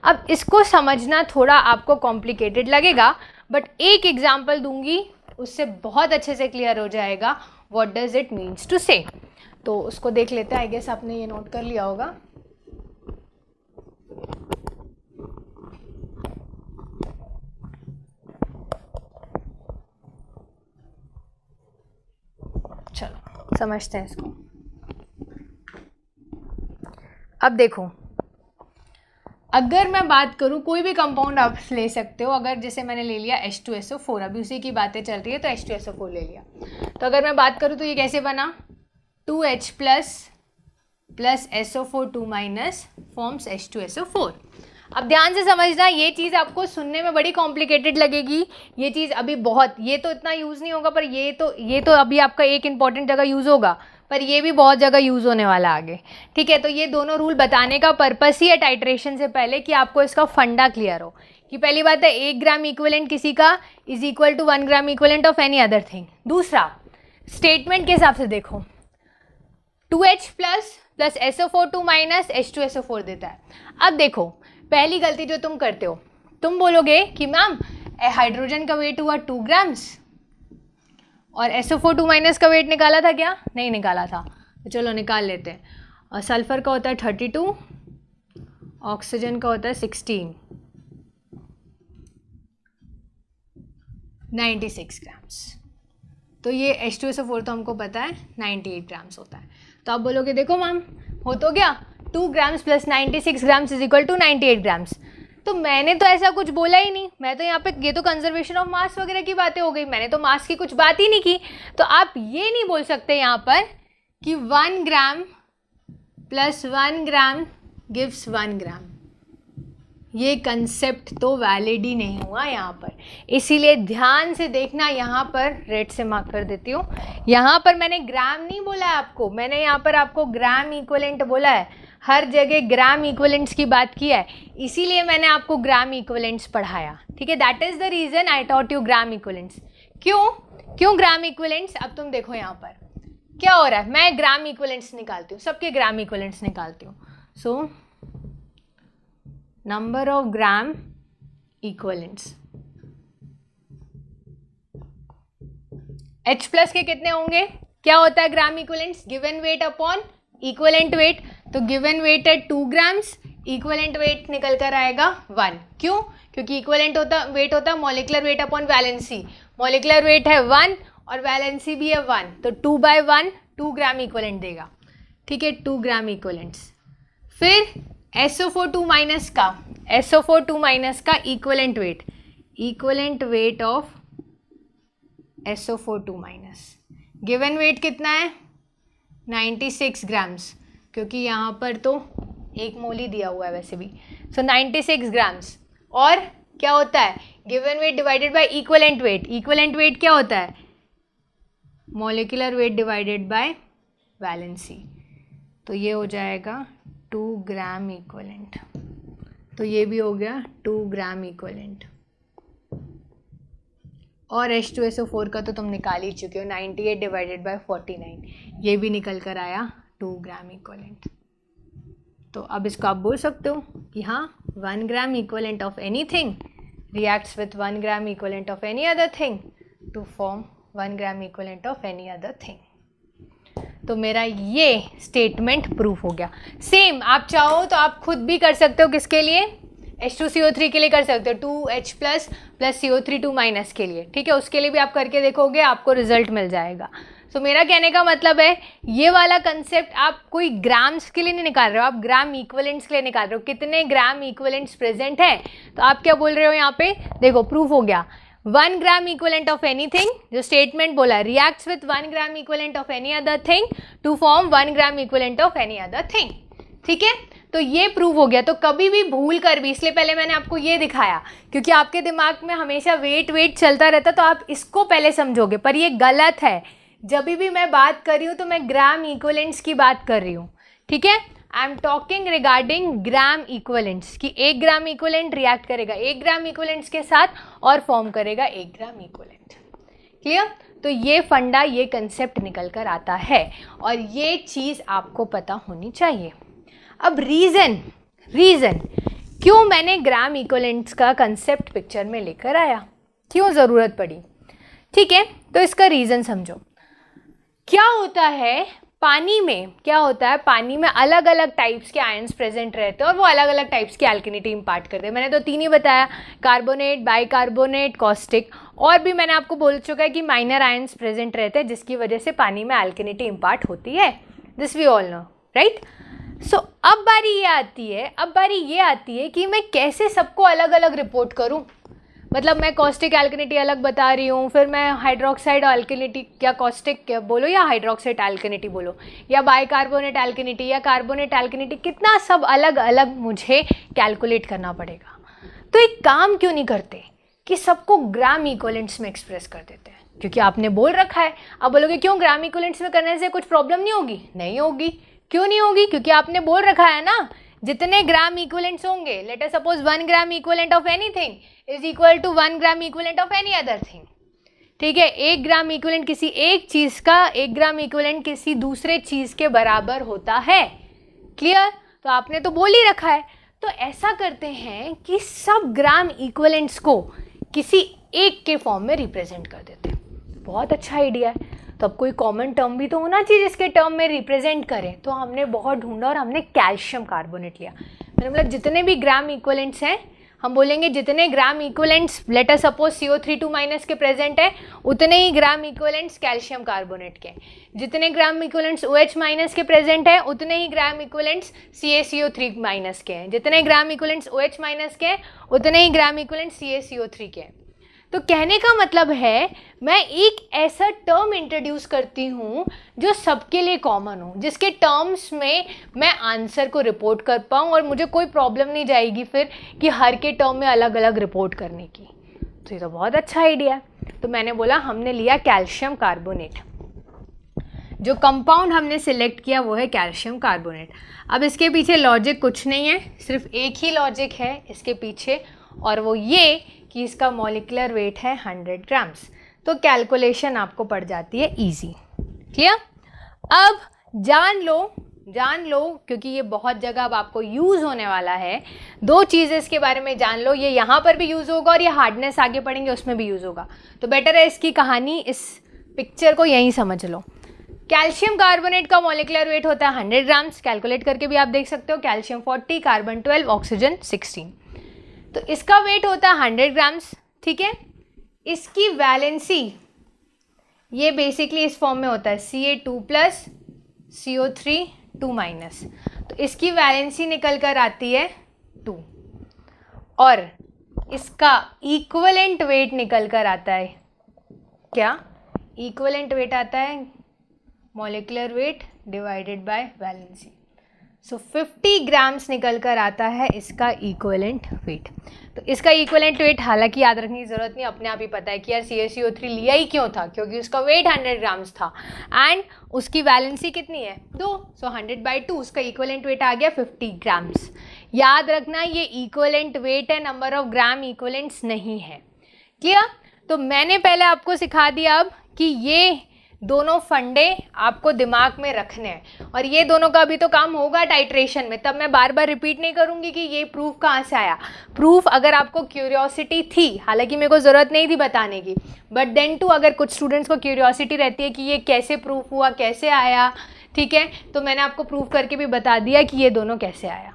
Speaker 1: अब इसको समझना थोड़ा आपको कॉम्प्लिकेटेड लगेगा, बट एक एग्जाम्पल दूंगी उससे बहुत अच्छे से क्लियर हो जाएगा what does it means to say. तो उसको देख लेते हैं. आई गेस आपने ये नोट कर लिया होगा. चलो समझते हैं इसको. अब देखो, अगर मैं बात करूं, कोई भी कंपाउंड आप ले सकते हो. अगर जैसे मैंने ले लिया H2SO4, अभी उसी की बातें चल रही है तो H2SO4 ले लिया. तो अगर मैं बात करूं तो ये कैसे बना, 2H plus SO4 2 minus forms H2SO4. अब ध्यान से समझना, ये चीज़ आपको सुनने में बड़ी कॉम्प्लिकेटेड लगेगी. ये चीज़ अभी बहुत, ये तो इतना यूज़ नहीं होगा, पर ये तो अभी आपका एक इंपॉर्टेंट जगह यूज़ होगा, पर ये भी बहुत जगह यूज़ होने वाला आगे. ठीक है, तो ये दोनों रूल बताने का पर्पस ही है टाइट्रेशन से पहले कि आपको इसका फंडा क्लियर हो. कि पहली बात है 1 ग्राम इक्विवेलेंट किसी का is equal to 1 gram equivalent of any other thing. दूसरा स्टेटमेंट के हिसाब से देखो, 2H plus SO4 2 minus H2SO4 देता है. अब देखो, पहली गलती जो तुम करते हो, तुम बोलोगे कि मैम हाइड्रोजन का वेट हुआ 2 ग्राम्स और SO4 2 माइनस का वेट निकाला था क्या, नहीं निकाला था. तो चलो निकाल लेते हैं. और सल्फर का होता है 32, ऑक्सीजन का होता है 16, 96 ग्राम्स. तो ये H2SO4 तो हमको पता है 98 ग्राम्स होता है. तो आप बोलोगे देखो मैम हो तो गया, 2 grams plus 96 grams is equal to 98 grams. तो मैंने तो ऐसा कुछ बोला ही नहीं. मैं तो यहाँ पे, ये तो कंजर्वेशन ऑफ मास वगैरह की बातें हो गई, मैंने तो मास की कुछ बात ही नहीं की. तो आप ये नहीं बोल सकते यहाँ पर कि 1 ग्राम प्लस 1 ग्राम गिव्स 1 ग्राम. ये कंसेप्ट तो वैलिड ही नहीं हुआ यहाँ पर. इसीलिए ध्यान से देखना, यहाँ पर रेड से मार्क कर देती हूँ. यहाँ पर मैंने ग्राम नहीं बोला है आपको, मैंने यहाँ पर आपको ग्राम इक्विवेलेंट बोला है. हर जगह ग्राम इक्विवेलेंट्स की बात की है, इसीलिए मैंने आपको ग्राम इक्विवेलेंट्स पढ़ाया. ठीक है, that is the reason I taught you gram equivalents. क्यों ग्राम इक्विवेलेंट्स? अब तुम देखो यहाँ पर क्या हो रहा है. मैं ग्राम इक्विवेलेंट्स निकालती हूँ, सबके ग्राम इक्विवेलेंट्स निकालती हूँ. So number of gram equivalents, H plus के कितने होंगे, क्या होता है gram equivalents, given weight upon equivalent weight. तो गिवन वेट है 2 ग्राम्स, इक्विवेलेंट वेट निकल कर आएगा 1. क्यों? क्योंकि इक्विवेलेंट वेट होता है molecular weight upon valency. Molecular weight है 1 और वैलेंसी भी है 1, तो 2/1 2 ग्राम इक्विवेलेंट देगा. ठीक है, 2 ग्राम इक्विवेलेंट्स. फिर SO4 2 माइनस का equivalent weight of SO4 2 minus. Given weight कितना है 96 ग्राम्स, क्योंकि यहाँ पर तो 1 मोल ही दिया हुआ है वैसे भी. सो 96 ग्राम्स. और क्या होता है, given weight divided by equivalent weight. Equivalent weight क्या होता है, molecular weight divided by valency. तो ये हो जाएगा 2 ग्राम इक्विवेलेंट. तो ये भी हो गया 2 ग्राम इक्विवेलेंट. और H2SO4 का तो तुम निकाल ही चुके हो, 98 डिवाइडेड बाय 49, ये भी निकल कर आया 2 ग्राम इक्विवेलेंट. तो अब इसको आप बोल सकते हो कि हाँ 1 gram equivalent of anything reacts with 1 gram equivalent of any other thing to form 1 gram equivalent of any other thing. तो मेरा ये स्टेटमेंट प्रूफ हो गया. सेम आप चाहो तो आप खुद भी कर सकते हो, किसके लिए, H2CO3 के लिए कर सकते हो, 2H प्लस CO3 2 माइनस के लिए. ठीक है, उसके लिए भी आप करके देखोगे, आपको रिजल्ट मिल जाएगा. सो मेरा कहने का मतलब है ये वाला कंसेप्ट आप कोई ग्राम्स के लिए नहीं निकाल रहे हो, आप ग्राम इक्विवेलेंट्स के लिए निकाल रहे हो, कितने ग्राम इक्विवेलेंट्स प्रेजेंट है। तो आप क्या बोल रहे हो यहाँ पे, देखो प्रूफ हो गया 1 ग्राम इक्विवेलेंट ऑफ एनीथिंग, जो स्टेटमेंट बोला reacts with 1 gram equivalent of any other thing to form 1 gram equivalent of any other thing. ठीक है, तो ये प्रूव हो गया। तो कभी भी भूल कर भी, इसलिए पहले मैंने आपको ये दिखाया क्योंकि आपके दिमाग में हमेशा वेट चलता रहता, तो आप इसको पहले समझोगे, पर ये गलत है। जब भी मैं बात कर रही हूँ तो मैं ग्राम इक्विवेलेंट्स की बात कर रही हूँ। ठीक है, I am talking regarding gram equivalents कि 1 ग्राम इक्विवेलेंट रिएक्ट करेगा 1 ग्राम इक्विवेलेंट्स के साथ और फॉर्म करेगा 1 ग्राम इक्विवेलेंट। क्लियर? तो ये फंडा, ये कंसेप्ट निकल कर आता है और ये चीज़ आपको पता होनी चाहिए। अब रीज़न क्यों मैंने ग्राम इक्विवेलेंट्स का कंसेप्ट पिक्चर में लेकर आया, क्यों ज़रूरत पड़ी। ठीक है, तो इसका रीज़न समझो। क्या होता है पानी में, पानी में अलग अलग टाइप्स के आयंस प्रेजेंट रहते हैं और वो अलग अलग टाइप्स की एल्केनिटी इम्पार्ट करते हैं। मैंने तो 3 ही बताया, कार्बोनेट, बाइकार्बोनेट, कॉस्टिक, और भी मैंने आपको बोल चुका है कि माइनर आयंस प्रेजेंट रहते हैं जिसकी वजह से पानी में एल्केनिटी इम्पार्ट होती है। This we all know, right. So अब बारी ये आती है कि मैं कैसे सबको अलग अलग रिपोर्ट करूं। मतलब मैं कॉस्टिक एल्केनिटी अलग बता रही हूँ, फिर मैं हाइड्रोक्साइड एल्केनिटी, या कॉस्टिक बोलो या हाइड्रोक्साइड एल्केनिटी बोलो, या बाइकार्बोनेट एल्केनिटी या कार्बोनेट एल्केनिटी, कितना सब अलग अलग मुझे कैलकुलेट करना पड़ेगा। तो एक काम क्यों नहीं करते कि सबको ग्राम इक्विवेलेंट्स में एक्सप्रेस कर देते हैं, क्योंकि आपने बोल रखा है। अब बोलोगे क्यों ग्राम इक्विवेलेंट्स में करने से कुछ प्रॉब्लम नहीं होगी? नहीं होगी। क्यों नहीं होगी? क्योंकि आपने बोल रखा है ना, जितने ग्राम इक्विवेलेंट्स होंगे, let us suppose 1 gram equivalent of anything is equal to 1 gram equivalent of any other thing. ठीक है, 1 ग्राम इक्विवेलेंट किसी एक चीज़ का 1 ग्राम इक्विवेलेंट किसी दूसरे चीज़ के बराबर होता है। क्लियर? तो आपने तो बोल ही रखा है। तो ऐसा करते हैं कि सब ग्राम इक्विवेलेंट्स को किसी एक के फॉर्म में रिप्रेजेंट कर देते हैं। बहुत अच्छा आइडिया है। तो अब कोई कॉमन टर्म भी तो होना चाहिए जिसके टर्म में रिप्रेजेंट करें। तो हमने बहुत ढूंढा और हमने कैल्शियम कार्बोनेट लिया। मैंने बोला जितने भी ग्राम इक्विवेलेंट्स हैं, हम बोलेंगे जितने gram equivalents let us suppose CO3 के प्रेजेंट है, उतने ही ग्राम इक्विवेलेंट्स कैल्शियम कार्बोनेट के। जितने ग्राम इक्विवेलेंट्स OH- के प्रेजेंट है, उतने ही ग्राम इक्विवेलेंट्स CaCO3- के हैं। जितने ग्राम इक्विवेलेंट्स OH- के, उतने ही ग्राम इक्विवेलेंट्स CaCO3 के हैं। तो कहने का मतलब है मैं एक ऐसा टर्म इंट्रोड्यूस करती हूँ जो सबके लिए कॉमन हो, जिसके टर्म्स में मैं आंसर को रिपोर्ट कर पाऊँ और मुझे कोई प्रॉब्लम नहीं जाएगी फिर कि हर के टर्म में अलग अलग रिपोर्ट करने की। तो ये तो बहुत अच्छा आइडिया है। तो मैंने बोला हमने लिया कैल्शियम कार्बोनेट। जो कंपाउंड हमने सिलेक्ट किया वो है कैल्शियम कार्बोनेट। अब इसके पीछे लॉजिक कुछ नहीं है, सिर्फ एक ही लॉजिक है इसके पीछे, और वो ये कि इसका मॉलिक्यूलर वेट है 100 ग्राम्स। तो कैलकुलेशन आपको पड़ जाती है इजी। क्लियर? अब जान लो क्योंकि ये बहुत जगह अब आपको यूज़ होने वाला है। 2 चीज़ें इसके बारे में जान लो, ये यहाँ पर भी यूज़ होगा और ये हार्डनेस आगे पढ़ेंगे उसमें भी यूज़ होगा। तो बेटर है इसकी कहानी, इस पिक्चर को यहीं समझ लो। कैल्शियम कार्बोनेट का मॉलिक्यूलर वेट होता है 100 ग्राम्स। कैलकुलेट करके भी आप देख सकते हो, कैल्शियम 40, कार्बन 12, ऑक्सीजन 16। तो इसका वेट होता है 100 ग्राम्स। ठीक है, इसकी वैलेंसी ये बेसिकली इस फॉर्म में होता है Ca2+ CO3 2-। तो इसकी वैलेंसी निकल कर आती है 2 और इसका इक्विवेलेंट वेट निकल कर आता है क्या? इक्विवेलेंट वेट आता है molecular weight divided by valency. So 50 grams निकल कर आता है इसका इक्विवेलेंट वेट। तो इसका इक्विवेलेंट वेट हालांकि याद रखने की ज़रूरत नहीं, अपने आप ही पता है कि यार CaCO3 लिया ही क्यों था, क्योंकि उसका वेट 100 ग्राम्स था एंड उसकी वैलेंसी कितनी है 2। सो 100/2 उसका इक्विवेलेंट वेट आ गया 50 ग्राम्स। याद रखना ये इक्विवेलेंट वेट है, नंबर ऑफ ग्राम इक्विवेलेंट्स नहीं है। क्लियर? तो मैंने पहले आपको सिखा दिया अब कि ये दोनों फंडे आपको दिमाग में रखने हैं और ये दोनों का भी तो काम होगा टाइट्रेशन में। तब मैं बार बार रिपीट नहीं करूँगी कि ये प्रूफ कहाँ से आया। प्रूफ अगर आपको क्यूरियोसिटी थी, हालांकि मेरे को ज़रूरत नहीं थी बताने की, बट देन टू अगर कुछ स्टूडेंट्स को क्यूरियोसिटी रहती है कि ये कैसे प्रूफ हुआ, कैसे आया, ठीक है, तो मैंने आपको प्रूफ करके भी बता दिया कि ये दोनों कैसे आया।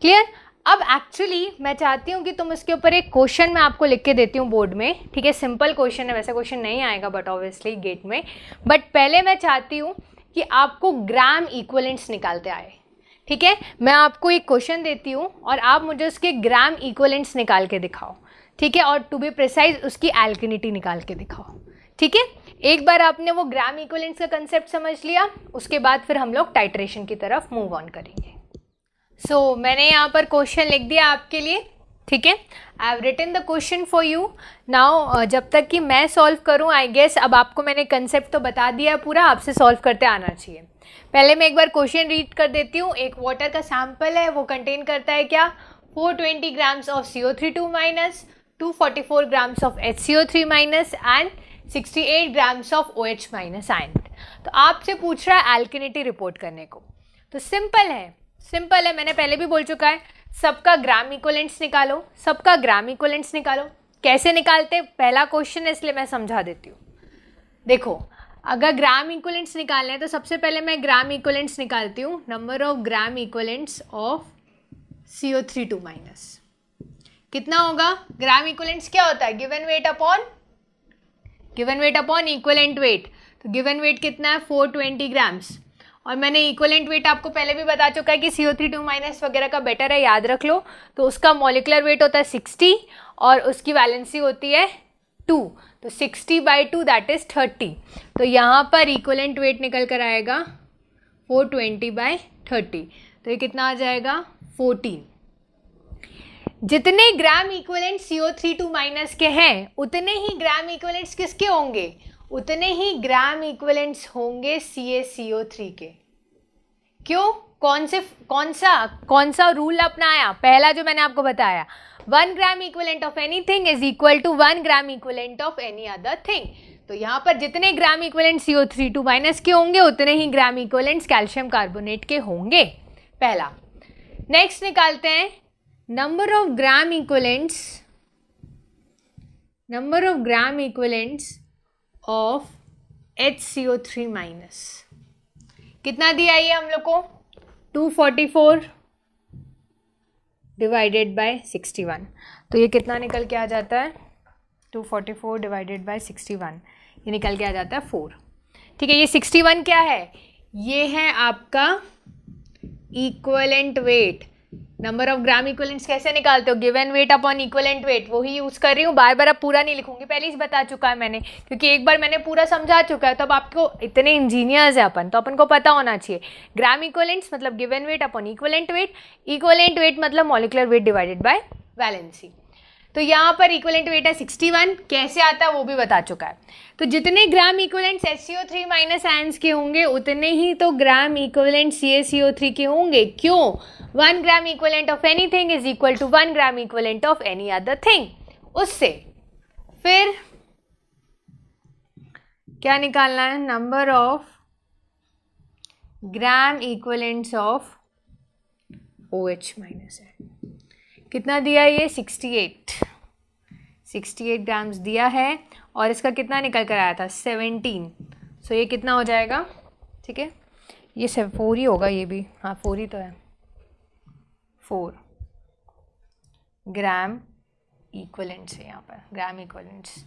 Speaker 1: क्लियर? अब एक्चुअली मैं चाहती हूँ कि तुम इसके ऊपर एक क्वेश्चन मैं आपको लिख के देती हूँ बोर्ड में, ठीक है, सिंपल क्वेश्चन है, वैसे क्वेश्चन नहीं आएगा बट ऑब्वियसली गेट में, बट पहले मैं चाहती हूँ कि आपको ग्राम इक्विवेलेंट्स निकालते आए, ठीक है। मैं आपको एक क्वेश्चन देती हूँ और आप मुझे उसके ग्राम इक्विवेलेंट्स निकाल के दिखाओ, ठीक है, और टू बी प्रिसाइज उसकी एल्केनिटी निकाल के दिखाओ, ठीक है। एक बार आपने वो ग्राम इक्विवेलेंट्स का कंसेप्ट समझ लिया, उसके बाद फिर हम लोग टाइट्रेशन की तरफ मूव ऑन करेंगे। सो मैंने यहाँ पर क्वेश्चन लिख दिया आपके लिए, ठीक है। I have written the question for you now. जब तक कि मैं सॉल्व करूँ, आई गेस अब आपको मैंने कंसेप्ट तो बता दिया है पूरा, आपसे सॉल्व करते आना चाहिए। पहले मैं एक बार क्वेश्चन रीड कर देती हूँ। एक वाटर का सैंपल है, वो कंटेन करता है क्या, 420 grams of CO3 minus, 244 grams of HCO3 minus and 68 grams of OH minus ion. तो आपसे पूछ रहा है एल्केनिटी रिपोर्ट करने को। तो सिंपल है, सिंपल है, मैंने पहले भी बोल चुका है, सबका ग्राम इक्विवेलेंट्स निकालो, सबका ग्राम इक्विवेलेंट्स निकालो। कैसे निकालते, पहला क्वेश्चन है इसलिए मैं समझा देती हूँ। देखो, अगर ग्राम इक्विवेलेंट्स निकालने हैं तो सबसे पहले मैं ग्राम इक्विवेलेंट्स निकालती हूँ, number of gram equivalents of CO3 minus. कितना होगा, ग्राम इक्विवेलेंट्स क्या होता है, given weight upon equivalent weight. तो गिवन वेट कितना है, 420 ग्राम्स, और मैंने इक्विवेलेंट वेट आपको पहले भी बता चुका है कि CO3 माइनस वगैरह का बेटर है, याद रख लो। तो उसका मॉलिक्यूलर वेट होता है 60 और उसकी वैलेंसी होती है 2, तो 60/2 दैट इज 30। तो यहाँ पर इक्विवेलेंट वेट निकल कर आएगा 420/30, तो ये कितना आ जाएगा 14। जितने ग्राम इक्विवेलेंट CO3 माइनस के हैं उतने ही ग्राम इक्विवेलेंट्स किसके होंगे, उतने ही ग्राम इक्विवेलेंट्स होंगे CaCO3 के। क्यों, कौन सा रूल अपनाया, पहला जो मैंने आपको बताया, 1 gram equivalent of anything is equal to 1 gram equivalent of any other thing. तो यहाँ पर जितने ग्राम इक्विवेलेंट CO3 माइनस के होंगे उतने ही ग्राम इक्विवेलेंट्स कैल्शियम कार्बोनेट के होंगे, पहला। नेक्स्ट निकालते हैं number of gram equivalents of HCO3 minus. कितना दिया ये हम लोग को, 244 डिवाइडेड बाय 61। तो ये कितना निकल के आ जाता है, 244 डिवाइडेड बाय 61, ये निकल के आ जाता है 4, ठीक है। ये 61 क्या है, ये है आपका equivalent weight. Number of gram equivalents कैसे निकालते हो, given weight upon equivalent wait, वही यूज कर रही हूँ, बार बार अब पूरा नहीं लिखूंगी, पहले ही बता चुका है मैंने, क्योंकि एक बार मैंने पूरा समझा चुका है। तो अब आपको, इतने इंजीनियर्स है अपन, तो अपन को पता होना चाहिए ग्राम इक्विवेलेंट्स मतलब given weight upon equivalent weight मतलब molecular weight divided by valency. तो यहाँ पर इक्विवेलेंट वेट है 61, कैसे आता है वो भी बता चुका है। तो जितने gram equivalents HCO3 minus ions के होंगे उतने ही तो ग्राम इक्विवेलेंट CaCO3 के होंगे। क्यों, 1 gram equivalent of anything is equal to 1 gram equivalent of any other thing. उससे फिर क्या निकालना है, number of gram equivalents of OH minus है। कितना दिया ये, 68 ग्राम्स दिया है, और इसका कितना निकल कर आया था, 17। सो ये कितना हो जाएगा, ठीक है, ये 4 ही होगा, ये भी, हाँ 4 ही तो है, 4 ग्राम इक्विवेलेंट्स है यहाँ पर, ग्राम इक्विवेलेंट्स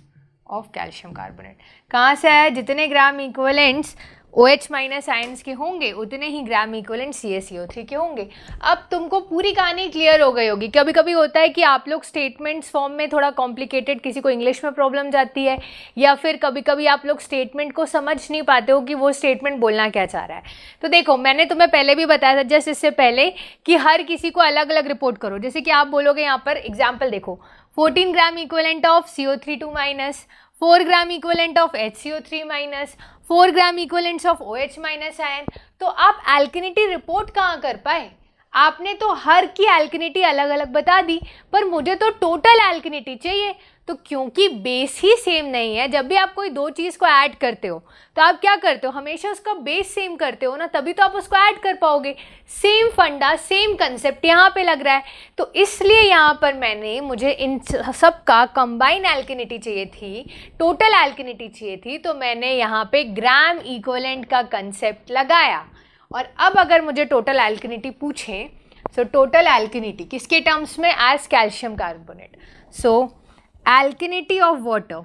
Speaker 1: ऑफ कैल्शियम कार्बोनेट। कहाँ से आया, जितने gram equivalents OH minus ions के होंगे उतने ही ग्राम इक्विवेलेंट CaCO3 के होंगे। अब तुमको पूरी कहानी क्लियर हो गई होगी। कभी कभी होता है कि आप लोग स्टेटमेंट्स फॉर्म में थोड़ा कॉम्प्लिकेटेड, किसी को इंग्लिश में प्रॉब्लम जाती है, या फिर कभी कभी आप लोग स्टेटमेंट को समझ नहीं पाते हो कि वो स्टेटमेंट बोलना क्या चाह रहा है। तो देखो, मैंने तुम्हें पहले भी बताया था जस्ट इससे पहले कि हर किसी को अलग अलग रिपोर्ट करो। जैसे कि आप बोलोगे यहाँ पर एग्जाम्पल देखो, 14 ग्राम equivalent of CO3 minus, 4 gram equivalent of HCO3 minus, 4 gram equivalents of OH minus ion. तो आप एल्केनिटी रिपोर्ट कहाँ कर पाए, आपने तो हर की एल्केनिटी अलग अलग बता दी, पर मुझे तो टोटल एल्केनिटी चाहिए। तो क्योंकि बेस ही सेम नहीं है, जब भी आप कोई दो चीज़ को ऐड करते हो तो आप क्या करते हो, हमेशा उसका बेस सेम करते हो ना, तभी तो आप उसको ऐड कर पाओगे। सेम फंडा, सेम कंसेप्ट यहाँ पे लग रहा है। तो इसलिए यहाँ पर मुझे इन सब का कंबाइन एल्केनिटी चाहिए थी, टोटल एल्केनिटी चाहिए थी, तो मैंने यहाँ पे ग्राम इक्विवेलेंट का कंसेप्ट लगाया। और अब अगर मुझे टोटल एल्केनिटी पूछें सो टोटल एल्किनिटी किसके टर्म्स में? As calcium carbonate. So alkalinity of water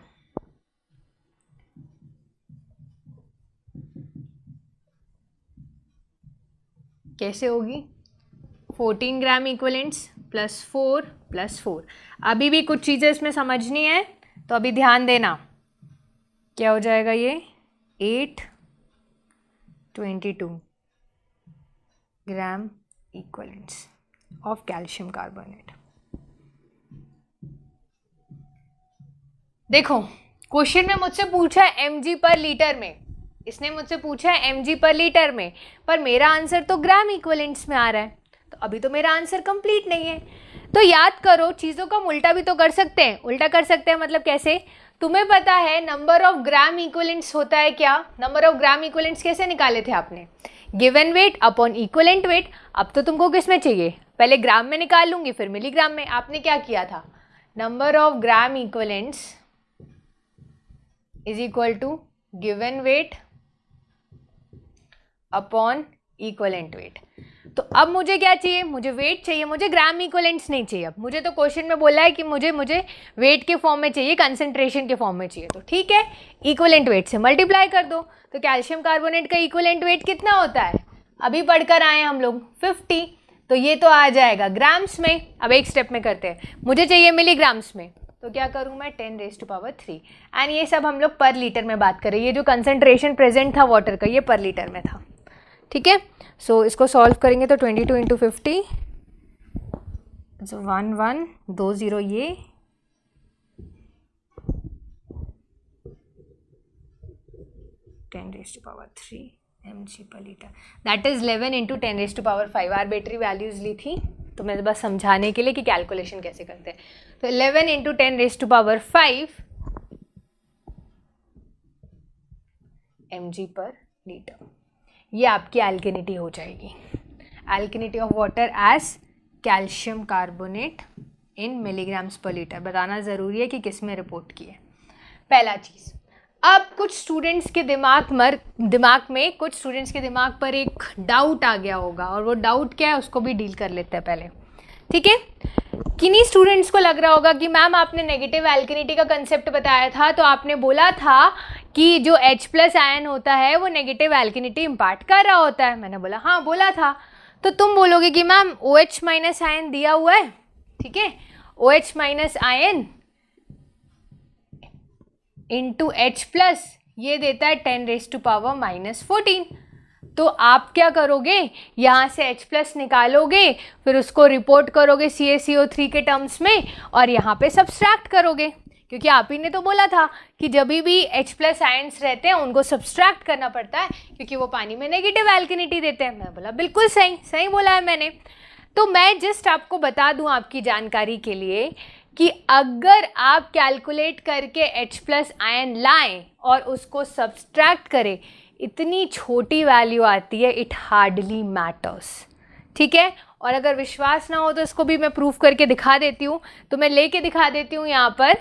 Speaker 1: कैसे होगी? 14 ग्राम इक्वलेंट्स प्लस 4 प्लस 4. अभी भी कुछ चीज़ें इसमें समझनी है, तो अभी ध्यान देना. क्या हो जाएगा ये? 822 ग्राम इक्वलेंट्स ऑफ कैल्शियम कार्बोनेट. देखो क्वेश्चन में मुझसे पूछा है mg पर लीटर में, इसने मुझसे पूछा है mg पर लीटर में, पर मेरा आंसर तो ग्राम इक्वलेंट्स में आ रहा है, तो अभी तो मेरा आंसर कंप्लीट नहीं है. तो याद करो, चीज़ों का उल्टा भी तो कर सकते हैं. उल्टा कर सकते हैं मतलब कैसे? तुम्हें पता है नंबर ऑफ ग्राम इक्वलेंट्स होता है क्या? नंबर ऑफ ग्राम इक्वलेंट्स कैसे निकाले थे आपने? Given weight upon equivalent wait. अब तो तुमको किस में चाहिए? पहले ग्राम में निकाल लूंगी, फिर मिलीग्राम में. आपने क्या किया था? Number of gram equivalents is equal to given weight upon equivalent weight. तो अब मुझे क्या चाहिए? मुझे वेट चाहिए, मुझे ग्राम इक्वलेंट्स नहीं चाहिए. अब मुझे तो क्वेश्चन में बोला है कि मुझे वेट के फॉर्म में चाहिए, कंसंट्रेशन के फॉर्म में चाहिए. तो ठीक है, इक्वलेंट वेट से मल्टीप्लाई कर दो. तो कैल्शियम कार्बोनेट का इक्वलेंट वेट कितना होता है? अभी पढ़कर आए हम लोग 50. तो ये तो आ जाएगा ग्राम्स में. अब एक स्टेप में करते हैं, मुझे चाहिए मिलीग्राम्स में. तो क्या करूँ मैं? 10⁻³ एंड ये सब हम लोग पर लीटर में बात करें. ये जो कंसंट्रेशन प्रेजेंट था वाटर का, ये पर लीटर में था. ठीक है. सो इसको सॉल्व करेंगे तो 22 इंटू 50 1120 ये 10⁻³ mg पर litre. That is 11 into 10⁻5. Arbitrary values ली थी तो मैं बस समझाने के लिए कि कैलकुलेशन कैसे करते हैं. तो 11 इंटू 10⁻5 mg पर लीटर. ये आपकी एल्किनिटी हो जाएगी. Alkalinity of water as calcium carbonate in milligrams per litre. बताना ज़रूरी है कि किस में रिपोर्ट की है. पहला चीज़. अब कुछ स्टूडेंट्स के दिमाग पर एक डाउट आ गया होगा, और वो डाउट क्या है उसको भी डील कर लेते हैं पहले. ठीक है. किन्हीं स्टूडेंट्स को लग रहा होगा कि मैम आपने नेगेटिव एल्किनिटी का कंसेप्ट बताया था, तो आपने बोला था कि जो H+ आयन होता है वो नेगेटिव एल्किनिटी इम्पार्ट कर रहा होता है. मैंने बोला हाँ बोला था. तो तुम बोलोगे कि मैम OH- आयन दिया हुआ है. ठीक है. OH- आयन इंटू H+ ये देता है 10⁻⁻14. तो आप क्या करोगे? यहाँ से H+ निकालोगे, फिर उसको रिपोर्ट करोगे CaCO3 के टर्म्स में, और यहाँ पे सब्सट्रैक्ट करोगे, क्योंकि आप ही ने तो बोला था कि जब भी H+ आयंस रहते हैं उनको सब्सट्रैक्ट करना पड़ता है, क्योंकि वो पानी में नेगेटिव एल्किनिटी देते हैं. मैं बोला बिल्कुल सही, सही बोला है मैंने. तो मैं जस्ट आपको बता दूं आपकी जानकारी के लिए कि अगर आप कैलकुलेट करके H+ आयन लाएं और उसको सब्सट्रैक्ट करें, इतनी छोटी वैल्यू आती है, इट हार्डली मैटर्स. ठीक है. और अगर विश्वास ना हो तो इसको भी मैं प्रूफ करके दिखा देती हूँ. तो मैं लेके दिखा देती हूँ यहाँ पर.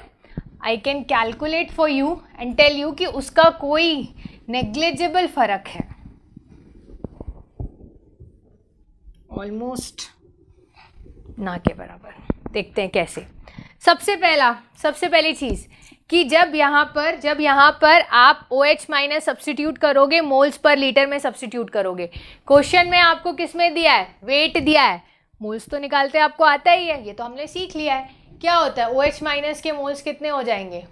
Speaker 1: I can calculate for you and tell you कि उसका कोई नेग्लिजिबल फर्क है, ऑलमोस्ट ना के बराबर. देखते हैं कैसे. सबसे पहली चीज़ कि जब यहाँ पर आप OH- सब्स्टिट्यूट करोगे, मोल्स पर लीटर में सब्स्टिट्यूट करोगे. क्वेश्चन में आपको किस में दिया है? वेट दिया है. मोल्स तो निकालते आपको आता ही है, ये तो हमने सीख लिया है. क्या होता है? OH- के मोल्स कितने हो जाएंगे?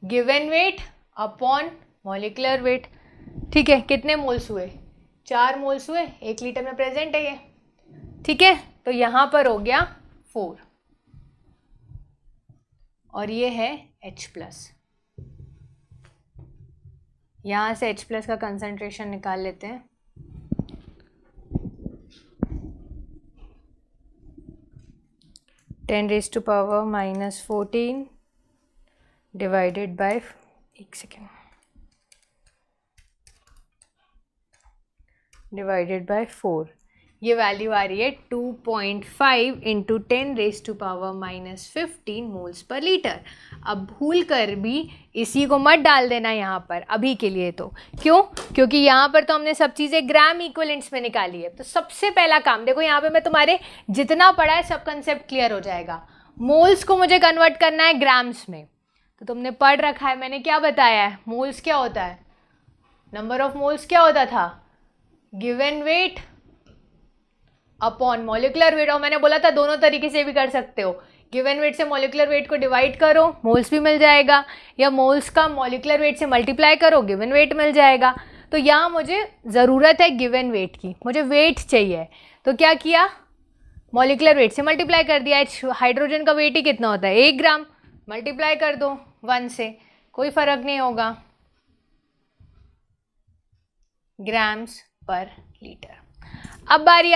Speaker 1: Given weight upon molecular weight. ठीक है. कितने मोल्स हुए? 4 मोल्स हुए. 1 लीटर में प्रेजेंट है ये. ठीक है. तो यहाँ पर हो गया 4 और ये है H+. यहाँ से H+ का कंसंट्रेशन निकाल लेते हैं. (10⁻⁻14 divided by 1 second divided by 4. ये वैल्यू आ रही है 2.5 इंटू 10⁻⁻15 मोल्स पर लीटर। अब भूल कर भी इसी को मत डाल देना यहाँ पर अभी के लिए। तो क्यों? क्योंकि यहाँ पर तो हमने सब चीज़ें ग्राम इक्विवेलेंट्स में निकाली है। तो सबसे पहला काम देखो, यहाँ पे मैं तुम्हारे जितना पढ़ा है सब कंसेप्ट क्लियर हो जाएगा। मोल्स को मुझे कन्वर्ट करना है ग्राम्स में। तो तुमने पढ़ रखा है, मैंने क्या बताया है, मोल्स क्या होता है, नंबर ऑफ मोल्स क्या होता था, given weight upon molecular weight. और मैंने बोला था दोनों तरीके से भी कर सकते हो, गिवन वेट से मॉलिक्यूलर वेट को डिवाइड करो, मोल्स भी मिल जाएगा, या मोल्स का मॉलिक्यूलर वेट से मल्टीप्लाई करो, गिवन वेट मिल जाएगा। तो यहाँ मुझे ज़रूरत है गिवन वेट की, मुझे वेट चाहिए। तो क्या किया, मॉलिक्यूलर वेट से मल्टीप्लाई कर दिया। हाइड्रोजन का वेट ही कितना होता है, 1 ग्राम, मल्टीप्लाई कर दो 1 से, कोई फर्क नहीं होगा, ग्राम्स पर लीटर। अब बारी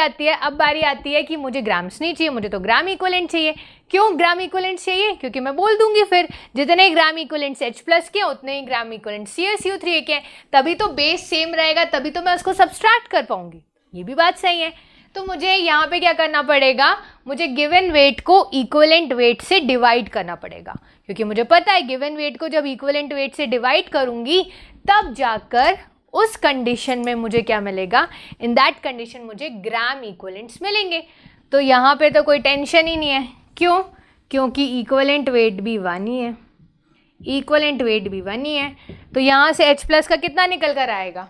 Speaker 1: आती है कि मुझे ग्राम्स नहीं चाहिए, मुझे तो ग्राम इक्विवेलेंट चाहिए। क्यों ग्राम इक्विवेलेंट चाहिए? क्योंकि मैं बोल दूंगी फिर जितने ग्राम इक्विवेलेंट्स H+ के उतने ही ग्राम इक्विवेलेंट CaCO3 के, तभी तो बेस सेम रहेगा, तभी तो मैं उसको सब्सट्रैक्ट कर पाऊंगी। ये भी बात सही है। तो मुझे यहाँ पे क्या करना पड़ेगा, मुझे गिवन वेट को इक्विवेलेंट वेट से डिवाइड करना पड़ेगा, क्योंकि मुझे पता है गिवन वेट को जब इक्विवेलेंट वेट से डिवाइड करूंगी तब जाकर उस कंडीशन में मुझे क्या मिलेगा, इन दैट कंडीशन मुझे ग्राम इक्विवेलेंट्स मिलेंगे। तो यहाँ पे तो कोई टेंशन ही नहीं है। क्यों? क्योंकि इक्विवेलेंट वेट भी 1 ही है, तो यहाँ से H+ का कितना निकल कर आएगा,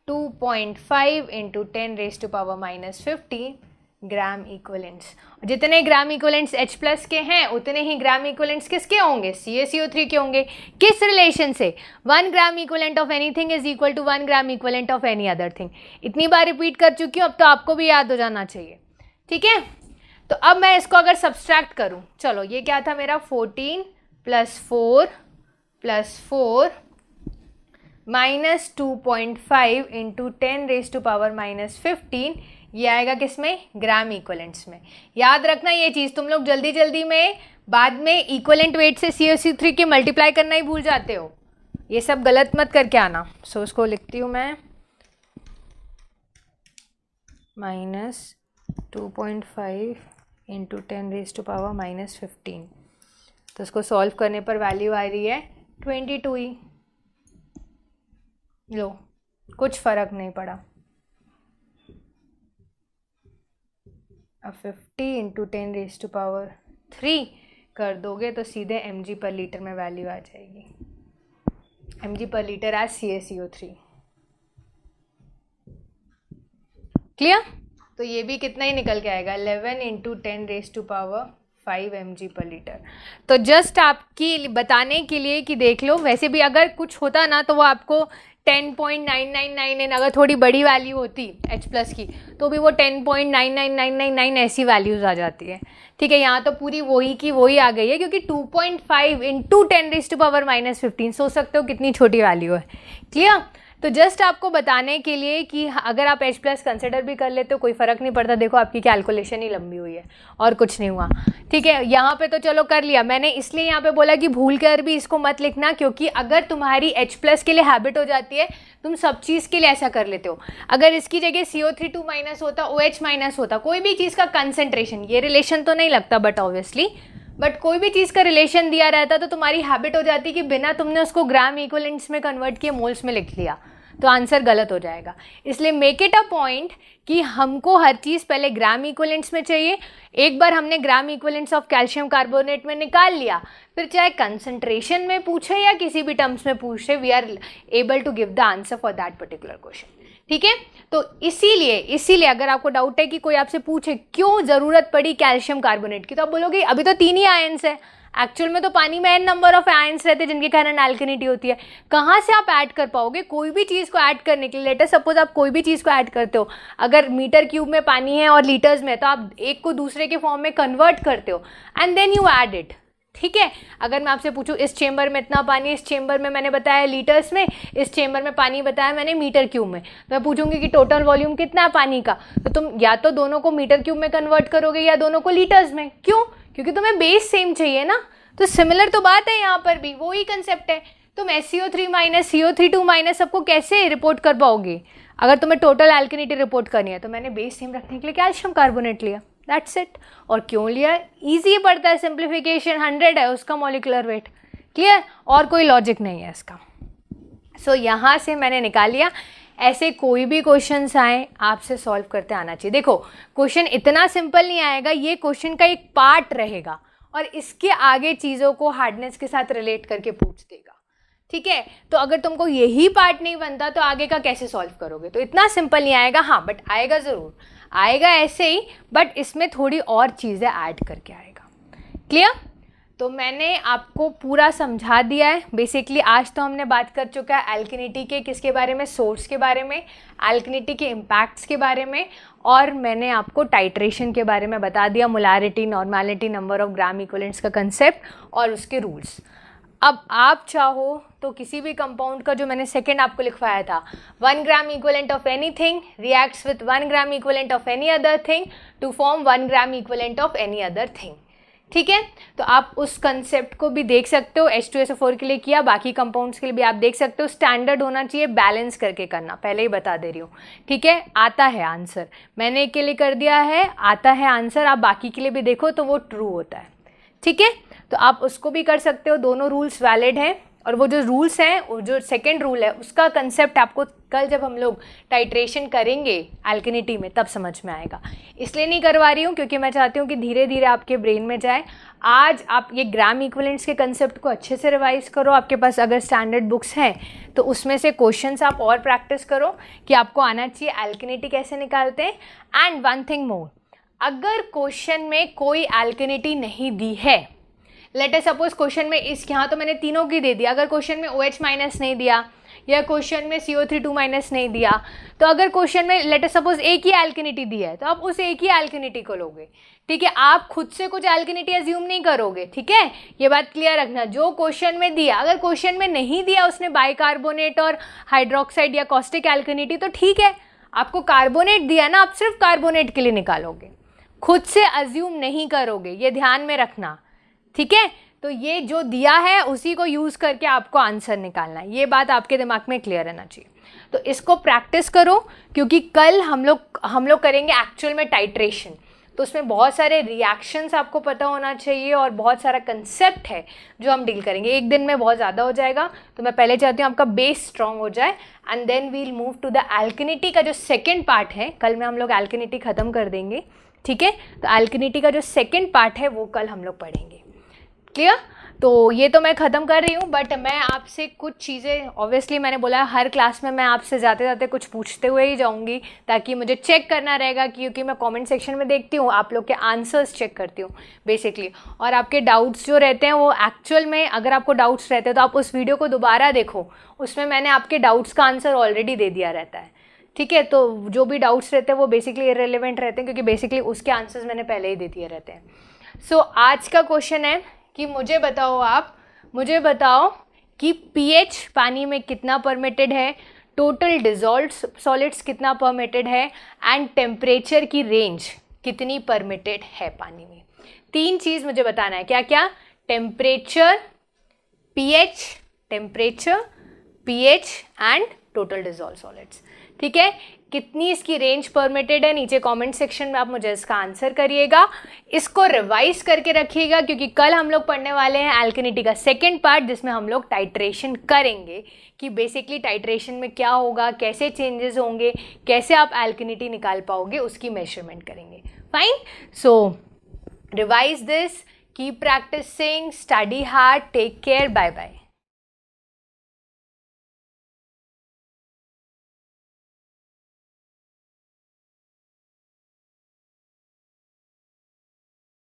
Speaker 1: 2.5 इंटू 10⁻⁻15 ग्राम इक्विवेलेंट्स। जितने ग्राम इक्विवेलेंट्स H+ के हैं उतने ही ग्राम इक्विवेलेंट्स किसके होंगे, CaCO3 के होंगे। किस रिलेशन से, 1 gram equivalent of anything is equal to 1 gram equivalent of any other thing. इतनी बार रिपीट कर चुकी हूँ, अब तो आपको भी याद हो जाना चाहिए। ठीक है, तो अब मैं इसको अगर सब्सट्रैक्ट करूँ, चलो ये क्या था मेरा, 14 + 4 + 4 -2.5 इंटू 10⁻⁻15, ये आएगा किसमें, ग्राम इक्विवेलेंट्स में। याद रखना ये चीज़, तुम लोग जल्दी जल्दी में बाद में इक्विवेलेंट वेट से CaCO3 के मल्टीप्लाई करना ही भूल जाते हो, ये सब गलत मत करके आना। सो उसको लिखती हूँ मैं -2.5 इंटू 10⁻⁻15। तो उसको सॉल्व करने पर वैल्यू आ रही है 22 ही। लो, कुछ फर्क नहीं पड़ा। अब 50 इंटू 10⁻³ कर दोगे तो सीधे mg पर लीटर में वैल्यू आ जाएगी, mg पर लीटर एज CaCO3। क्लियर? तो ये भी कितना ही निकल के आएगा, 11 इंटू 10⁻5 mg पर लीटर। तो जस्ट आपकी बताने के लिए कि देख लो, वैसे भी अगर कुछ होता ना तो वो आपको 10.9999, अगर थोड़ी बड़ी वैल्यू होती H+ की तो भी वो 10.99999 ऐसी वैल्यूज़ आ जाती है। ठीक है, यहाँ तो पूरी वही की वही आ गई है, क्योंकि 2.5 इंटू 10⁻⁻15, सोच सकते हो कितनी छोटी वैल्यू है। क्लियर? तो जस्ट आपको बताने के लिए कि अगर आप H+ कंसिडर भी कर लेते हो कोई फ़र्क नहीं पड़ता। देखो आपकी कैलकुलेशन ही लंबी हुई है और कुछ नहीं हुआ। ठीक है, यहाँ पे तो चलो कर लिया मैंने, इसलिए यहाँ पे बोला कि भूल कर भी इसको मत लिखना, क्योंकि अगर तुम्हारी H+ के लिए हैबिट हो जाती है, तुम सब चीज़ के लिए ऐसा कर लेते हो। अगर इसकी जगह CO3 होता, OH- होता, कोई भी चीज़ का कंसेंट्रेशन, ये रिलेशन तो नहीं लगता बट कोई भी चीज़ का रिलेशन दिया रहता तो तुम्हारी हैबिट हो जाती कि बिना तुमने उसको ग्राम इक्विवेलेंट्स में कन्वर्ट किए मोल्स में लिख लिया, तो आंसर गलत हो जाएगा। इसलिए मेक इट अ पॉइंट कि हमको हर चीज़ पहले ग्राम इक्विवेलेंट्स में चाहिए। एक बार हमने ग्राम इक्विवेलेंट्स ऑफ कैल्शियम कार्बोनेट में निकाल लिया, फिर चाहे कंसंट्रेशन में पूछे या किसी भी टर्म्स में पूछे, we are able to give the answer for that particular question. ठीक है, तो इसीलिए अगर आपको डाउट है कि कोई आपसे पूछे क्यों ज़रूरत पड़ी कैल्शियम कार्बोनेट की, तो आप बोलोगे अभी तो 3 ही आयंस है। एक्चुअल में तो पानी में n नंबर ऑफ आयंस रहते हैं जिनके कारण एल्केनिटी होती है। कहाँ से आप ऐड कर पाओगे कोई भी चीज़ को ऐड करने के लिए? लेटर सपोज आप कोई भी चीज़ को ऐड करते हो, अगर मीटर क्यूब में पानी है और लीटर्स में, तो आप एक को दूसरे के फॉर्म में कन्वर्ट करते हो and then you add it. ठीक है, अगर मैं आपसे पूछूं इस चेंबर में इतना पानी, इस चेंबर में मैंने बताया लीटर्स में, इस चेंबर में पानी बताया मैंने मीटर क्यूब में, तो मैं पूछूंगी कि टोटल वॉल्यूम कितना है पानी का, तो तुम या तो दोनों को मीटर क्यूब में कन्वर्ट करोगे या दोनों को लीटर्स में। क्यों? क्योंकि तुम्हें बेस सेम चाहिए ना। तो सिमिलर तो बात है, यहाँ पर भी वही कंसेप्ट है। तुम SCO3- CO32- सबको कैसे रिपोर्ट कर पाओगे? अगर तुम्हें टोटल एल्कनिटी रिपोर्ट करनी है तो मैंने बेस सेम रखने के लिए कैल्शियम कार्बोनेट लिया, दैट्स इट। और क्यों लिया? ईजी पड़ता है, सिंप्लीफिकेशन 100 है उसका मॉलिक्यूलर वेट, क्लियर, और कोई लॉजिक नहीं है इसका। सो यहाँ से मैंने निकाल लिया। ऐसे कोई भी क्वेश्चंस आए आपसे सॉल्व करते आना चाहिए। देखो क्वेश्चन इतना सिंपल नहीं आएगा, ये क्वेश्चन का एक पार्ट रहेगा और इसके आगे चीज़ों को हार्डनेस के साथ रिलेट करके पूछ देगा, ठीक है। तो अगर तुमको यही पार्ट नहीं बनता तो आगे का कैसे सॉल्व करोगे? तो इतना सिंपल नहीं आएगा, हाँ बट आएगा ज़रूर, आएगा ऐसे ही, बट इसमें थोड़ी और चीज़ें ऐड करके आएगा, क्लियर। तो मैंने आपको पूरा समझा दिया है। बेसिकली आज तो हमने बात कर चुका है एल्कनिटी के किसके बारे में, सोर्स के बारे में, एल्कनिटी के इम्पैक्ट्स के बारे में, और मैंने आपको टाइट्रेशन के बारे में बता दिया, molarity, normality, number of gram equivalents का कंसेप्ट और उसके रूल्स। अब आप चाहो तो किसी भी कंपाउंड का जो मैंने सेकेंड आपको लिखवाया था, 1 gram equivalent of anything reacts with 1 gram equivalent of any other thing to form 1 gram equivalent of any other thing, ठीक है। तो आप उस कंसेप्ट को भी देख सकते हो, H2SO4 के लिए किया, बाकी कंपाउंड्स के लिए भी आप देख सकते हो। स्टैंडर्ड होना चाहिए, बैलेंस करके करना, पहले ही बता दे रही हूँ, ठीक है। आता है आंसर, मैंने एक के लिए कर दिया है, आता है आंसर, आप बाकी के लिए भी देखो तो वो ट्रू होता है, ठीक है। तो आप उसको भी कर सकते हो, दोनों रूल्स वैलिड हैं। और वो जो रूल्स हैं, वो जो सेकेंड रूल है उसका कंसेप्ट आपको कल जब हम लोग टाइट्रेशन करेंगे एल्कनिटी में तब समझ में आएगा। इसलिए नहीं करवा रही हूँ क्योंकि मैं चाहती हूँ कि धीरे धीरे आपके ब्रेन में जाए। आज आप ये ग्राम इक्विवेलेंट्स के कंसेप्ट को अच्छे से रिवाइज करो। आपके पास अगर स्टैंडर्ड बुक्स हैं तो उसमें से क्वेश्चंस आप और प्रैक्टिस करो कि आपको आना चाहिए एल्कनिटी कैसे निकालते हैं। एंड वन थिंग मोर, अगर क्वेश्चन में कोई एल्कनिटी नहीं दी है, लेट अस सपोज क्वेश्चन में इस यहाँ तो मैंने तीनों की दे दिया, अगर क्वेश्चन में OH माइनस नहीं दिया या क्वेश्चन में CO3 माइनस नहीं दिया, तो अगर क्वेश्चन में लेट अस सपोज एक ही एल्कनिटी दी है तो आप उस एक ही एल्कनिटी को लोगे, ठीक है। आप खुद से कुछ एल्कनिटी एज्यूम नहीं करोगे, ठीक है, ये बात क्लियर रखना। जो क्वेश्चन में दिया, अगर क्वेश्चन में नहीं दिया उसने बाइकार्बोनेट और हाइड्रोक्साइड या कॉस्टिक एल्कनिटी तो ठीक है, आपको कार्बोनेट दिया ना, आप सिर्फ कार्बोनेट के लिए निकालोगे, खुद से एज्यूम नहीं करोगे, ये ध्यान में रखना, ठीक है। तो ये जो दिया है उसी को यूज़ करके आपको आंसर निकालना है, ये बात आपके दिमाग में क्लियर रहना चाहिए। तो इसको प्रैक्टिस करो क्योंकि कल हम लोग करेंगे एक्चुअल में टाइट्रेशन, तो उसमें बहुत सारे रिएक्शंस आपको पता होना चाहिए और बहुत सारा कंसेप्ट है जो हम डील करेंगे। एक दिन में बहुत ज़्यादा हो जाएगा, तो मैं पहले चाहती हूँ आपका बेस स्ट्रॉन्ग हो जाए and then we'll move to the alkalinity का जो सेकेंड पार्ट है। कल में हम लोग एल्कनिटी ख़त्म कर देंगे, ठीक है। तो एल्कनिटी का जो सेकेंड पार्ट है वो कल हम लोग पढ़ेंगे, क्लियर। तो ये तो मैं ख़त्म कर रही हूँ, बट मैं आपसे कुछ चीज़ें, ऑब्वियसली मैंने बोला हर क्लास में मैं आपसे जाते जाते कुछ पूछते हुए ही जाऊँगी ताकि मुझे चेक करना रहेगा, क्योंकि मैं कमेंट सेक्शन में देखती हूँ, आप लोग के आंसर्स चेक करती हूँ बेसिकली, और आपके डाउट्स जो रहते हैं वो एक्चुअल में, अगर आपको डाउट्स रहते हैं तो आप उस वीडियो को दोबारा देखो, उसमें मैंने आपके डाउट्स का आंसर ऑलरेडी दे दिया रहता है, ठीक है। तो जो भी डाउट्स रहते हैं वो बेसिकली इररिलेवेंट रहते हैं क्योंकि बेसिकली उसके आंसर्स मैंने पहले ही दे दिए रहते हैं। सो आज का क्वेश्चन है कि मुझे बताओ कि pH पानी में कितना परमिटेड है, टोटल डिजॉल्व्ड सॉलिड्स कितना परमिटेड है, एंड टेम्परेचर की रेंज कितनी परमिटेड है पानी में। 3 चीज़ मुझे बताना है, क्या क्या? Temperature, pH and total dissolved solids, ठीक है। कितनी इसकी रेंज परमिटेड है, नीचे कमेंट सेक्शन में आप मुझे इसका आंसर करिएगा। इसको रिवाइज करके रखिएगा क्योंकि कल हम लोग पढ़ने वाले हैं एल्कनिटी का सेकेंड पार्ट, जिसमें हम लोग टाइट्रेशन करेंगे कि बेसिकली टाइट्रेशन में क्या होगा, कैसे चेंजेस होंगे, कैसे आप एल्कनिटी निकाल पाओगे, उसकी मेजरमेंट करेंगे। Fine, so revise this, keep practising, study hard, take care, bye bye.